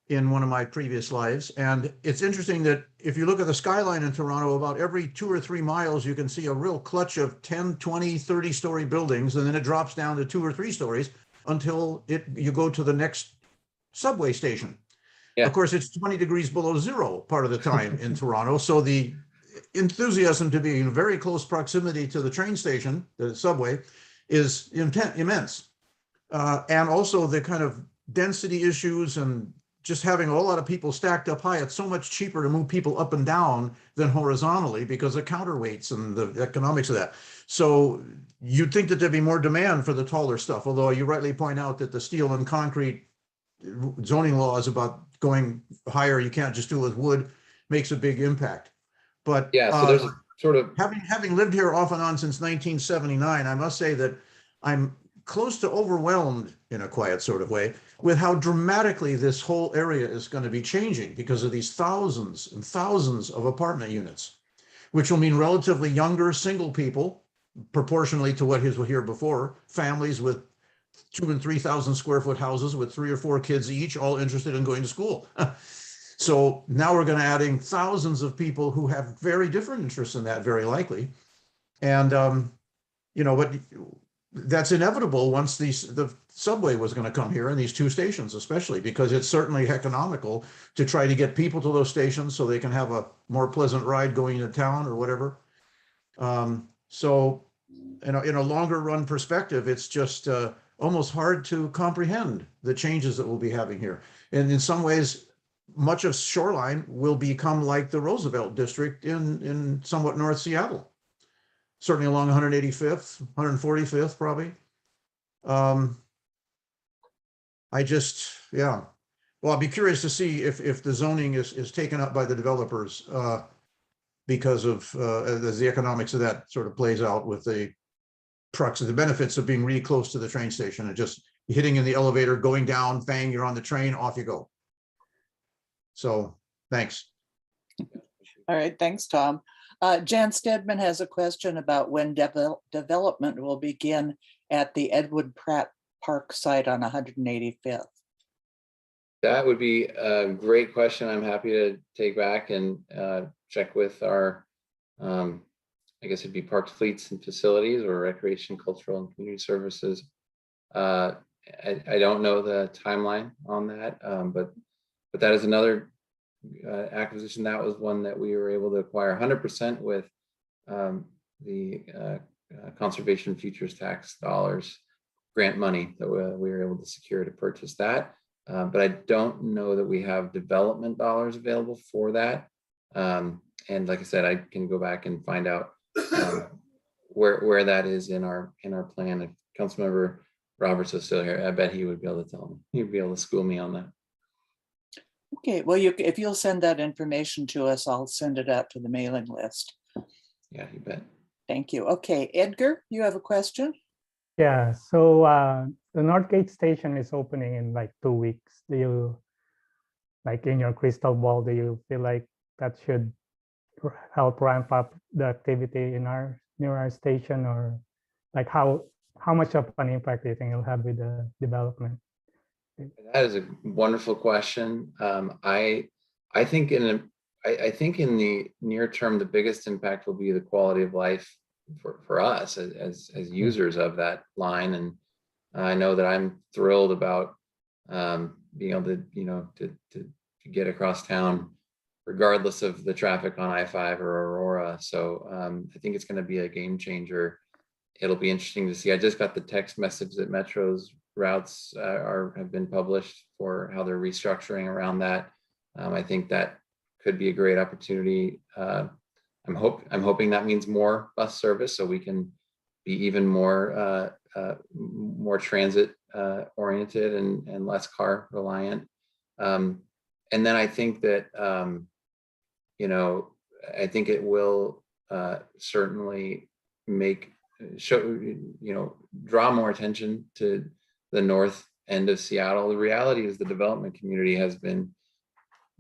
in one of my previous lives. And it's interesting that if you look at the skyline in Toronto, about every 2 or 3 miles, you can see a real clutch of 10, 20, 30-story buildings. And then it drops down to 2 or 3 stories until you go to the next subway station. Yeah. Of course, it's 20 degrees below zero part of the time in Toronto. So the enthusiasm to be in very close proximity to the train station, the subway, is immense. And also the kind of density issues and just having a whole lot of people stacked up high. It's so much cheaper to move people up and down than horizontally because of counterweights and the economics of that. So you'd think that there'd be more demand for the taller stuff, although you rightly point out that the steel and concrete zoning laws about going higher, you can't just do it with wood, makes a big impact. But yeah, so there's a sort of having lived here off and on since 1979, I must say that I'm close to overwhelmed in a quiet sort of way with how dramatically this whole area is going to be changing because of these thousands and thousands of apartment units, which will mean relatively younger single people, proportionally to what was here before, families with 2,000 and 3,000 square foot houses with 3 or 4 kids each, all interested in going to school. So now we're going to adding thousands of people who have very different interests in that, very likely. And, you know, but that's inevitable once the subway was going to come here, and these 2 stations especially, because it's certainly economical to try to get people to those stations so they can have a more pleasant ride going into town or whatever. So in a longer run perspective, it's just almost hard to comprehend the changes that we'll be having here. And in some ways, much of Shoreline will become like the Roosevelt district in somewhat North Seattle. Certainly along 185th, 145th, probably. Yeah. Well, I'll be curious to see if the zoning is taken up by the developers because of as the economics of that sort of plays out with the trucks and the benefits of being really close to the train station and just hitting in the elevator, going down, bang, you're on the train, off you go. So thanks. All right, thanks, Tom. Jan Stedman has a question about when development will begin at the Edward Pratt Park site on 185th. That would be a great question. I'm happy to take back and check with our, I guess it'd be Parks, Fleets and Facilities or Recreation, Cultural and Community Services. I don't know the timeline on that, but that is another acquisition. That was one that we were able to acquire 100% with the Conservation Futures Tax dollars, grant money that we were able to secure to purchase that. But I don't know that we have development dollars available for that. And like I said, I can go back and find out where that is in our plan. If Councilmember Roberts is still here, I bet he would be able to tell me. He'd be able to school me on that. Okay, well, if you'll send that information to us, I'll send it out to the mailing list. Yeah, you bet. Thank you. Okay, Edgar, you have a question? Yeah, so the Northgate station is opening in like 2 weeks. Do you, like in your crystal ball, do you feel like that should help ramp up the activity in near our station, or like how much of an impact do you think it'll have with the development? That is a wonderful question. I think in the near term, the biggest impact will be the quality of life for us as users of that line. And I know that I'm thrilled about being able to get across town regardless of the traffic on I-5 or Aurora. So I think it's going to be a game changer. It'll be interesting to see. I just got the text message that Metro's routes have been published for how they're restructuring around that. I think that could be a great opportunity. I'm hoping that means more bus service so we can be even more transit oriented and less car reliant. And then I think that, I think it will certainly draw more attention to the north end of Seattle. The reality is the development community has been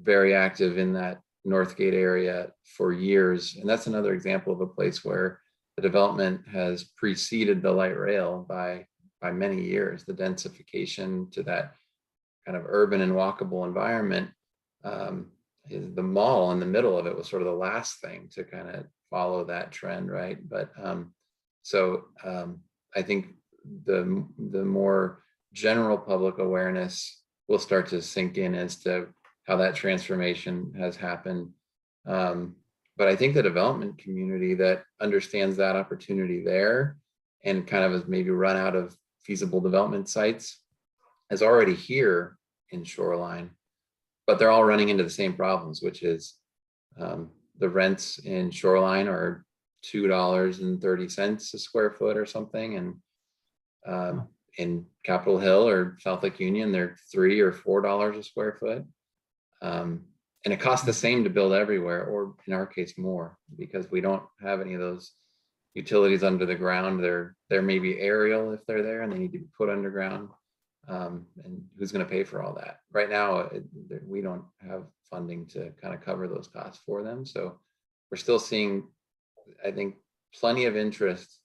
very active in that Northgate area for years. And that's another example of a place where the development has preceded the light rail by many years. The densification to that kind of urban and walkable environment, is the mall in the middle of it was sort of the last thing to kind of follow that trend, right? But I think the more general public awareness will start to sink in as to how that transformation has happened. But I think the development community that understands that opportunity there and kind of has maybe run out of feasible development sites is already here in Shoreline, but they're all running into the same problems, which is the rents in Shoreline are $2.30 a square foot or something. And in Capitol Hill or South Lake Union, they're $3 or $4 a square foot. And it costs the same to build everywhere, or in our case more, because we don't have any of those utilities under the ground. They're maybe aerial if they're there and they need to be put underground. And who's going to pay for all that? Right now, we don't have funding to kind of cover those costs for them. So we're still seeing, I think, plenty of interest,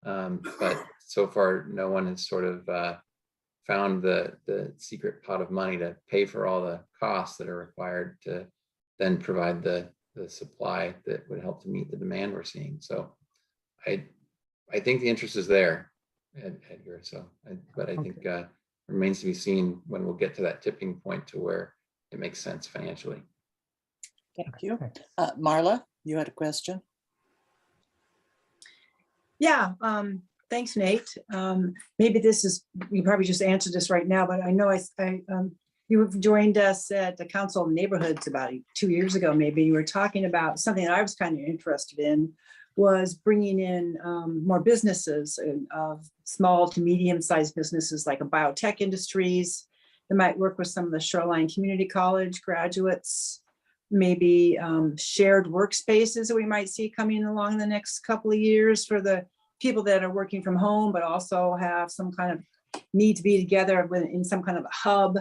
but so far no one has sort of found the secret pot of money to pay for all the costs that are required to then provide the supply that would help to meet the demand we're seeing. So I think the interest is there, Edgar. But I think remains to be seen when we'll get to that tipping point to where it makes sense financially. Thank you. Marla, you had a question? Yeah, thanks, Nate. Maybe you probably just answered this right now, but I know you have joined us at the Council of Neighborhoods about 2 years ago, maybe. You were talking about something that I was kind of interested in, was bringing in more businesses of small to medium-sized businesses like a biotech industries that might work with some of the Shoreline Community College graduates, maybe shared workspaces that we might see coming along in the next couple of years for the people that are working from home, but also have some kind of need to be together in some kind of a hub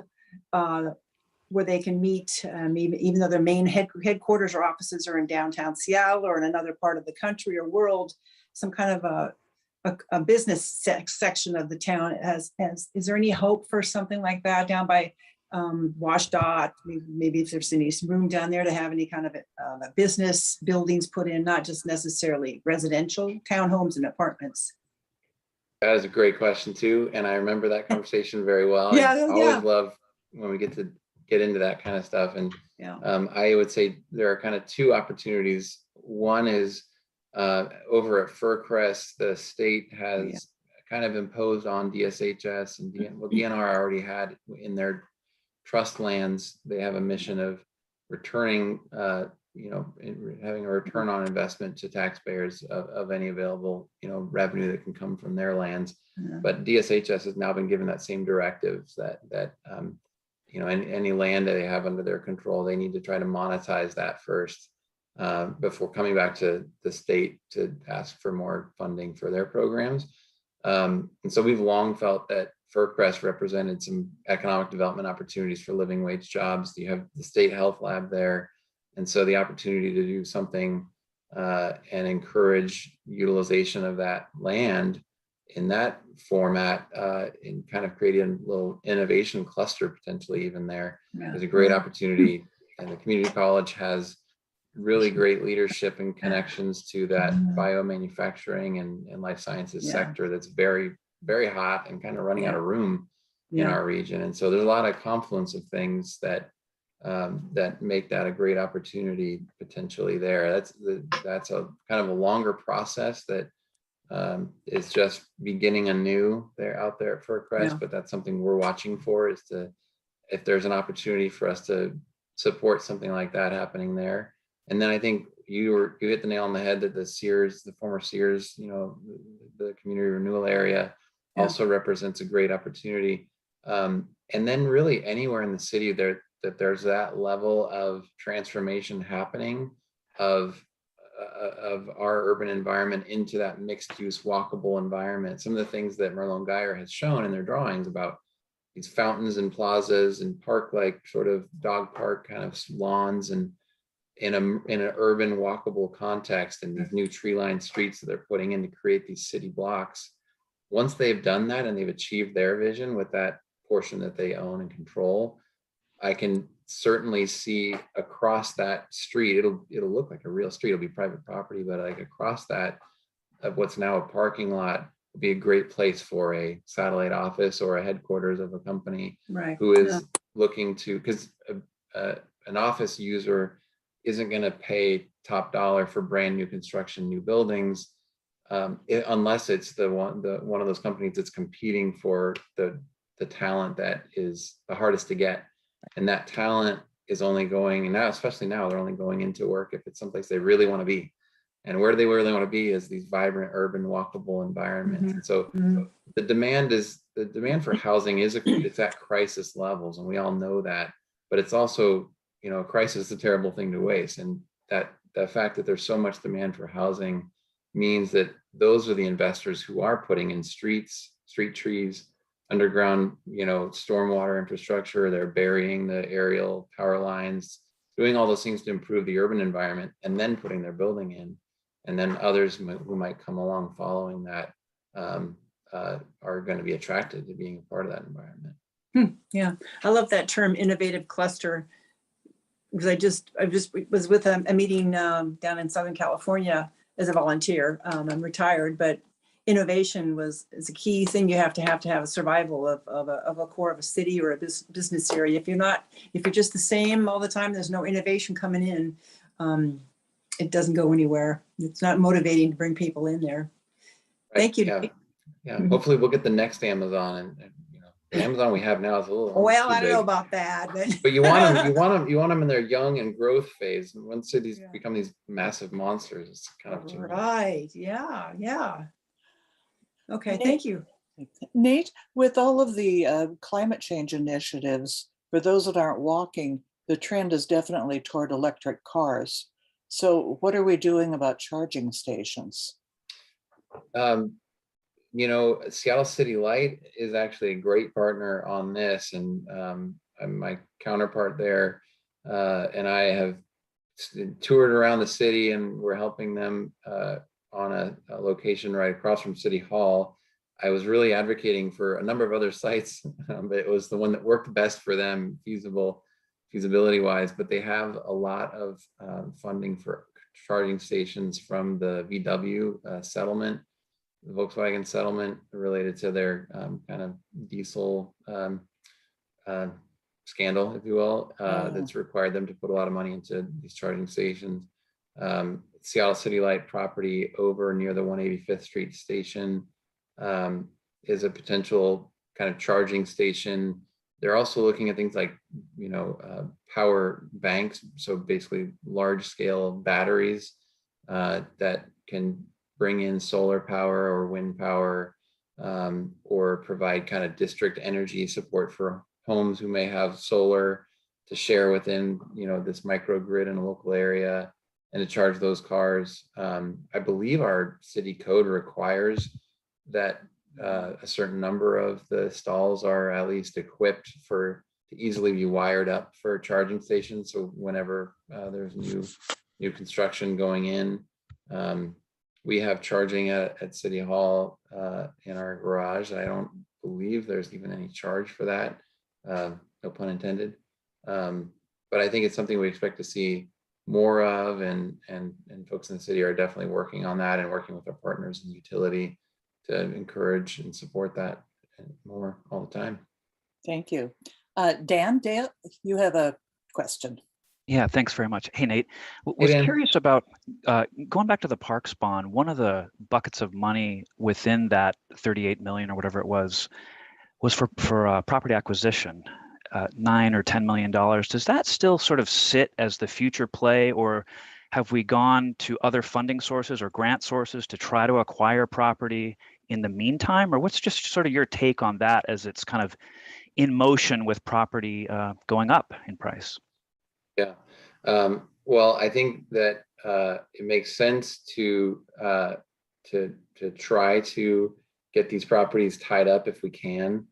where they can meet, even though their main headquarters or offices are in downtown Seattle or in another part of the country or world, some kind of a business section of the town. Is there any hope for something like that down by WashDOT? Maybe if there's any room down there to have any kind of a business buildings put in, not just necessarily residential townhomes and apartments. That is a great question too. And I remember that conversation very well. I always love when we get into that kind of stuff. And I would say there are kind of two opportunities. One is over at Furcrest, the state has kind of imposed on DSHS and DNR already had in their trust lands. They have a mission of returning, having a return on investment to taxpayers of any available, revenue that can come from their lands. But DSHS has now been given that same directives that any land that they have under their control, they need to try to monetize that first before coming back to the state to ask for more funding for their programs. And so we've long felt that Furcrest represented some economic development opportunities for living wage jobs. You have the state health lab there. And so the opportunity to do something and encourage utilization of that land in that format and kind of create a little innovation cluster potentially even there is a great opportunity. And the community college has really great leadership and connections to that biomanufacturing and life sciences sector that's very, very hot and kind of running out of room in our region. And so there's a lot of confluence of things that that make that a great opportunity potentially there. That's a kind of a longer process that is just beginning anew out there at Furcrest, but that's something we're watching for, is if there's an opportunity for us to support something like that happening there. And then I think, you hit the nail on the head that the Sears, the former Sears, the community renewal area also represents a great opportunity. And then really anywhere in the city that there's that level of transformation happening of our urban environment into that mixed use walkable environment. Some of the things that Merlone Geyer has shown in their drawings about these fountains and plazas and park-like sort of dog park kind of lawns, and in an urban walkable context, and these new tree-lined streets that they're putting in to create these city blocks. Once they've done that and they've achieved their vision with that portion that they own and control, I can certainly see across that street, it'll look like a real street, it'll be private property, but like across that of what's now a parking lot would be a great place for a satellite office or a headquarters of a company who is looking to, because an office user isn't going to pay top dollar for brand new construction, new buildings, unless it's one of those companies that's competing for the talent that is the hardest to get. And that talent is only going, and now, especially now, they're only going into work if it's someplace they really want to be. And where do they really want to be is these vibrant, urban, walkable environments. And so the demand for housing it's at crisis levels, and we all know that. But it's also, a crisis is a terrible thing to waste. And that the fact that there's so much demand for housing means that those are the investors who are putting in streets, street trees, underground, stormwater infrastructure. They're burying the aerial power lines, doing all those things to improve the urban environment, and then putting their building in. And then others who might come along following that are going to be attracted to being a part of that environment. Yeah, I love that term, innovative cluster, because I just was with a meeting down in Southern California as a volunteer. I'm retired, but innovation is a key thing you have to have a survival of a core of a city or a business area. If you're just the same all the time, there's no innovation coming in. It doesn't go anywhere. It's not motivating to bring people in there. Right. Thank you. Yeah. Hopefully we'll get the next Amazon, and the Amazon we have now is a little. Well, I don't know about that, but you want them in their young and growth phase. And once cities become these massive monsters, it's kind of changing. Right. Yeah. Okay, thank you. Nate, with all of the climate change initiatives, for those that aren't walking, the trend is definitely toward electric cars. So what are we doing about charging stations? Seattle City Light is actually a great partner on this, and my counterpart there and I have toured around the city, and we're helping them on a location right across from City Hall. I was really advocating for a number of other sites, but it was the one that worked best for them, feasibility wise. But they have a lot of funding for charging stations from the VW settlement, the Volkswagen settlement related to their kind of diesel scandal, if you will, that's required them to put a lot of money into these charging stations. Seattle City Light property over near the 185th Street station is a potential kind of charging station. They're also looking at things like, power banks. So basically large scale batteries that can bring in solar power or wind power, or provide kind of district energy support for homes who may have solar to share within, this microgrid in a local area, and to charge those cars. I believe our city code requires that a certain number of the stalls are at least equipped to easily be wired up for charging stations. So whenever there's new construction going in, we have charging at City Hall in our garage. I don't believe there's even any charge for that, no pun intended. But I think it's something we expect to see more of, and folks in the city are definitely working on that and working with our partners in utility to encourage and support that more all the time. Thank you. Dan, you have a question. Yeah, thanks very much. Hey, Nate, was curious about going back to the parks bond. One of the buckets of money within that 38 million or whatever it was for property acquisition, $9 or $10 million. Does that still sort of sit as the future play, or Have we gone to other funding sources or grant sources to try to acquire property in the meantime? Or what's just sort of your take on that as it's kind of in motion with property going up in price? Yeah. Well, I think that it makes sense to try to get these properties tied up if we can,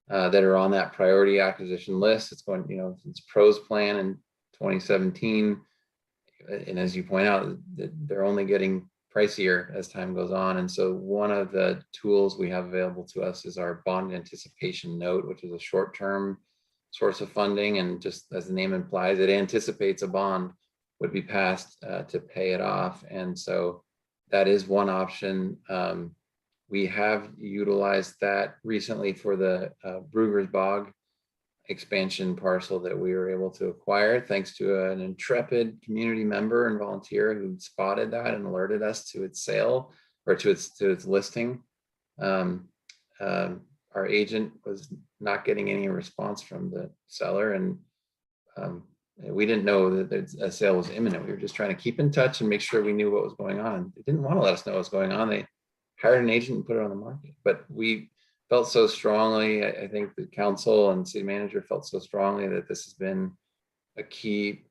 that are on that priority acquisition list. It's going, it's PRO's plan in 2017. And as you point out, they're only getting pricier as time goes on. And so one of the tools we have available to us is our bond anticipation note, which is a short-term source of funding. And just as the name implies, it anticipates a bond would be passed to pay it off. And so that is one option. We have utilized that recently for the Brugger's Bog expansion parcel that we were able to acquire thanks to an intrepid community member and volunteer who spotted that and alerted us to its sale or to its listing. Our agent was not getting any response from the seller, and we didn't know that a sale was imminent. We were just trying to keep in touch and make sure we knew what was going on. They didn't want to let us know what was going on. They hired an agent and put it on the market, but we felt so strongly, I think the council and city manager felt so strongly that this has been a key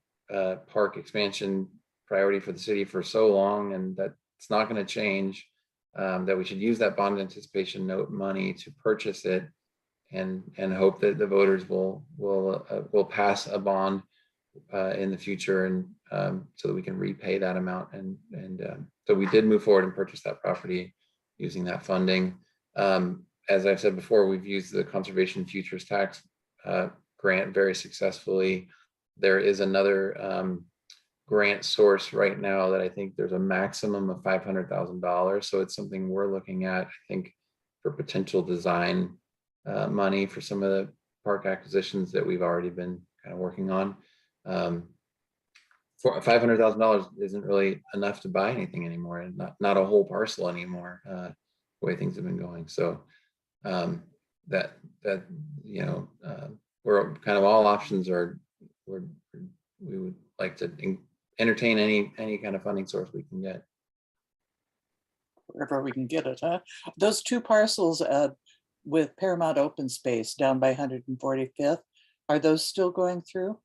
park expansion priority for the city for so long, and that it's not going to change, that we should use that bond anticipation note money to purchase it and hope that the voters will pass a bond in the future, and so that we can repay that amount. And so we did move forward and purchase that property using that funding. As I've said before, we've used the Conservation Futures Tax grant very successfully. There is another grant source right now that I think there's a maximum of $500,000. So it's something we're looking at, I think, for potential design money for some of the park acquisitions that we've already been kind of working on. For $500,000 isn't really enough to buy anything anymore, and not a whole parcel anymore, the way things have been going. So we're kind of all options are, we would like to entertain any kind of funding source we can get. Wherever we can get it, huh? Those two parcels with Paramount Open Space down by 145th, are those still going through?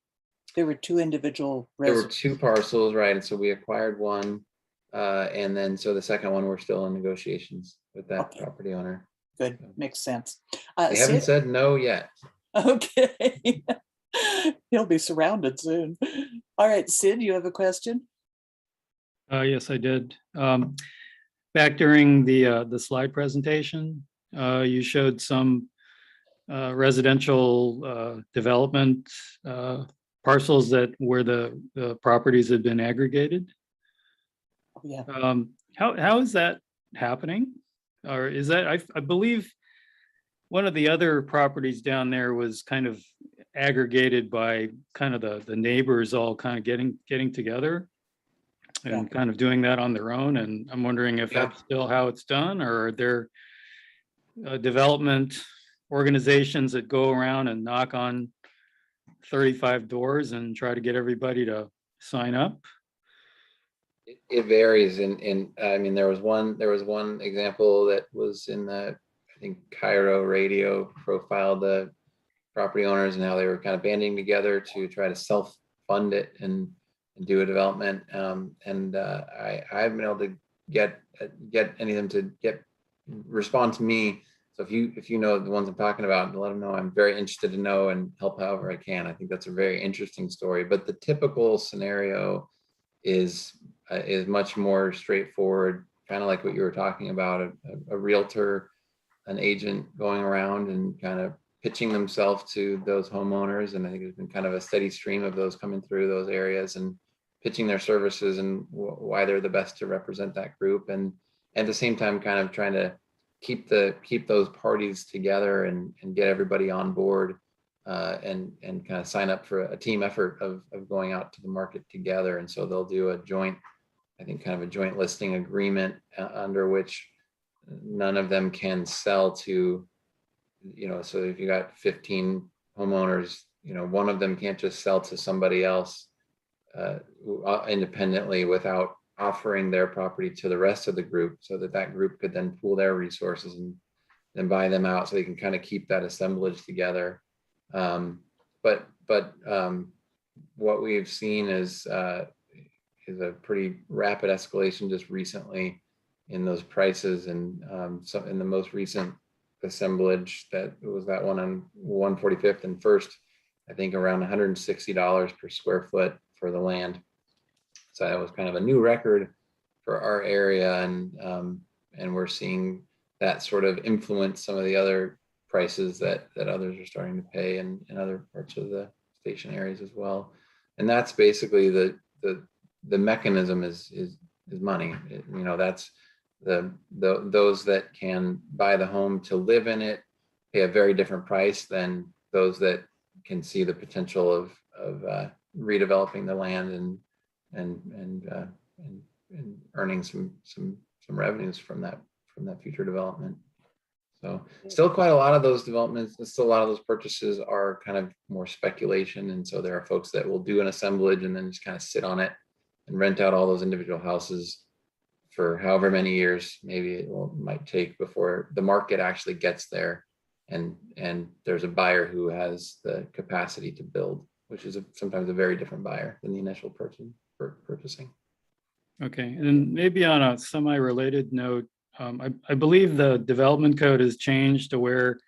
There were two individual. There were two parcels, right? And so we acquired one, and then so the second one, we're still in negotiations with that property owner. Good, makes sense. They haven't said no yet. Okay. He'll be surrounded soon. All right, Sid, you have a question? Yes, I did. Back during the slide presentation, you showed some residential development parcels where the properties had been aggregated. Yeah. How is that happening? Or is that, I believe one of the other properties down there was kind of aggregated by kind of the neighbors all kind of getting together and kind of doing that on their own. And I'm wondering if that's still how it's done, or are there development organizations that go around and knock on 35 doors and try to get everybody to sign up? It varies, and I mean, there was one example that was in the, I think, Cairo radio profiled the property owners and how they were kind of banding together to try to self-fund it and do a development. I haven't been able to get any of them to respond to me. So if you know the ones I'm talking about, let them know. I'm very interested to know and help however I can. I think that's a very interesting story. But the typical scenario is much more straightforward, kind of like what you were talking about, a realtor, an agent going around and kind of pitching themselves to those homeowners. And I think there's been kind of a steady stream of those coming through those areas and pitching their services and why they're the best to represent that group. And at the same time, kind of trying to keep those parties together and get everybody on board and kind of sign up for a team effort of going out to the market together. And so they'll do a joint, I think, kind of a joint listing agreement under which none of them can sell to, so if you got 15 homeowners, one of them can't just sell to somebody else independently without offering their property to the rest of the group, so that that group could then pool their resources and buy them out, so they can kind of keep that assemblage together. But what we've seen is a pretty rapid escalation just recently in those prices, and so in the most recent assemblage, that was that one on 145th and First, I think around $160 per square foot for the land. So that was kind of a new record for our area, and we're seeing that sort of influence some of the other prices that others are starting to pay in other parts of the station areas as well. And that's basically the mechanism is money. That's those that can buy the home to live in it pay a very different price than those that can see the potential of redeveloping the land and earning some revenues from that future development. So still quite a lot of those developments, still a lot of those purchases are kind of more speculation. And so there are folks that will do an assemblage and then just kind of sit on it and rent out all those individual houses for however many years maybe it might take before the market actually gets there, and there's a buyer who has the capacity to build, which is sometimes a very different buyer than the initial purchasing. Okay, and then maybe on a semi-related note, I believe the development code has changed to where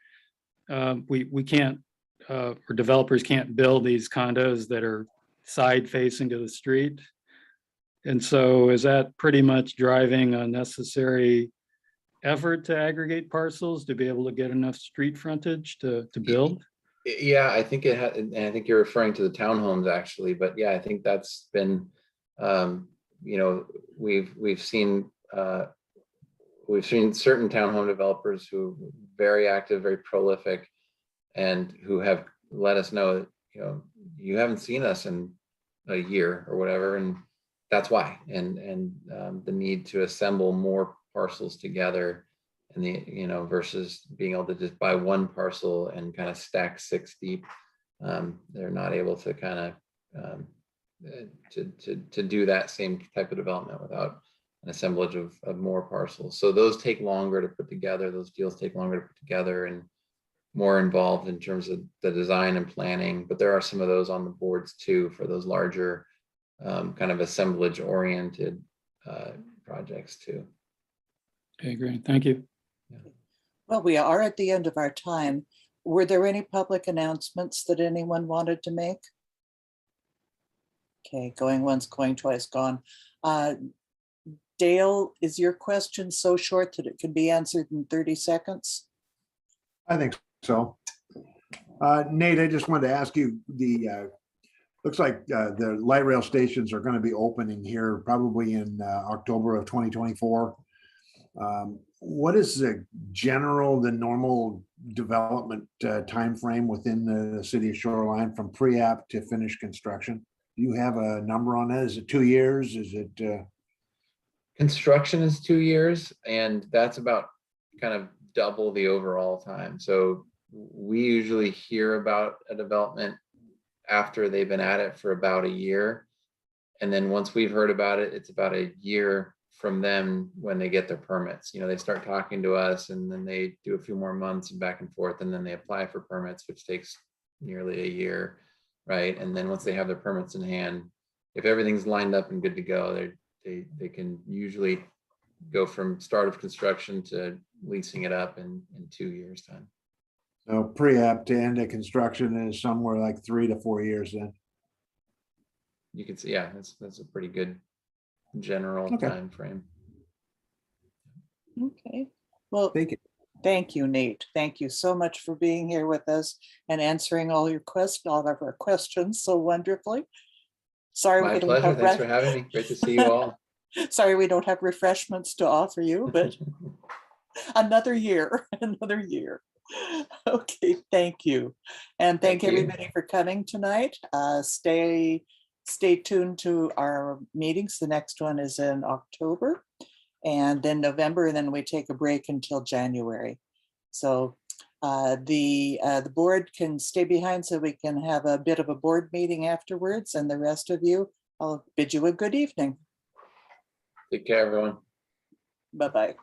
we can't, or developers can't build these condos that are side facing to the street. And so is that pretty much driving a necessary effort to aggregate parcels to be able to get enough street frontage to build? Yeah, I think it had, and I think you're referring to the townhomes actually, but yeah, I think that's been, we've seen certain townhome developers who are very active, very prolific, and who have let us know, you haven't seen us in a year or whatever, and that's why. And the need to assemble more parcels together, and versus being able to just buy one parcel and kind of stack 6 deep. They're not able to kind of to do that same type of development without an assemblage of more parcels. So those take longer to put together. Those deals take longer to put together and more involved in terms of the design and planning. But there are some of those on the boards too for those larger kind of assemblage oriented projects too. Okay, great. Thank you. Well, we are at the end of our time. Were there any public announcements that anyone wanted to make? Okay, going once, going twice, gone. Dale, is your question so short that it can be answered in 30 seconds? I think so. Nate, I just wanted to ask you, looks like the light rail stations are going to be opening here probably in October of 2024. What is the normal development time frame within the city of Shoreline from pre-app to finished construction? Do you have a number on that? Is it 2 years? Is it? Construction is 2 years, and that's about kind of double the overall time. So we usually hear about a development after they've been at it for about a year. And then once we've heard about it, it's about a year from them when they get their permits. They start talking to us, and then they do a few more months and back and forth, and then they apply for permits, which takes nearly a year, right? And then once they have their permits in hand, if everything's lined up and good to go, they can usually go from start of construction to leasing it up in 2 years time. So pre-app to end of construction is somewhere like 3 to 4 years then. You can see, yeah, that's a pretty good general time frame. Okay, well, thank you, Nate. Thank you so much for being here with us and answering all of our questions so wonderfully. Sorry, my pleasure. Thanks for having me. Great to see you all. Sorry, we don't have refreshments to offer you, but another year. Okay, thank you. And thank everybody for coming tonight. Stay tuned to our meetings. The next one is in October and then November, and then we take a break until January. So the board can stay behind so we can have a bit of a board meeting afterwards, and the rest of you I'll bid you a good evening. Take care, everyone. Bye-bye.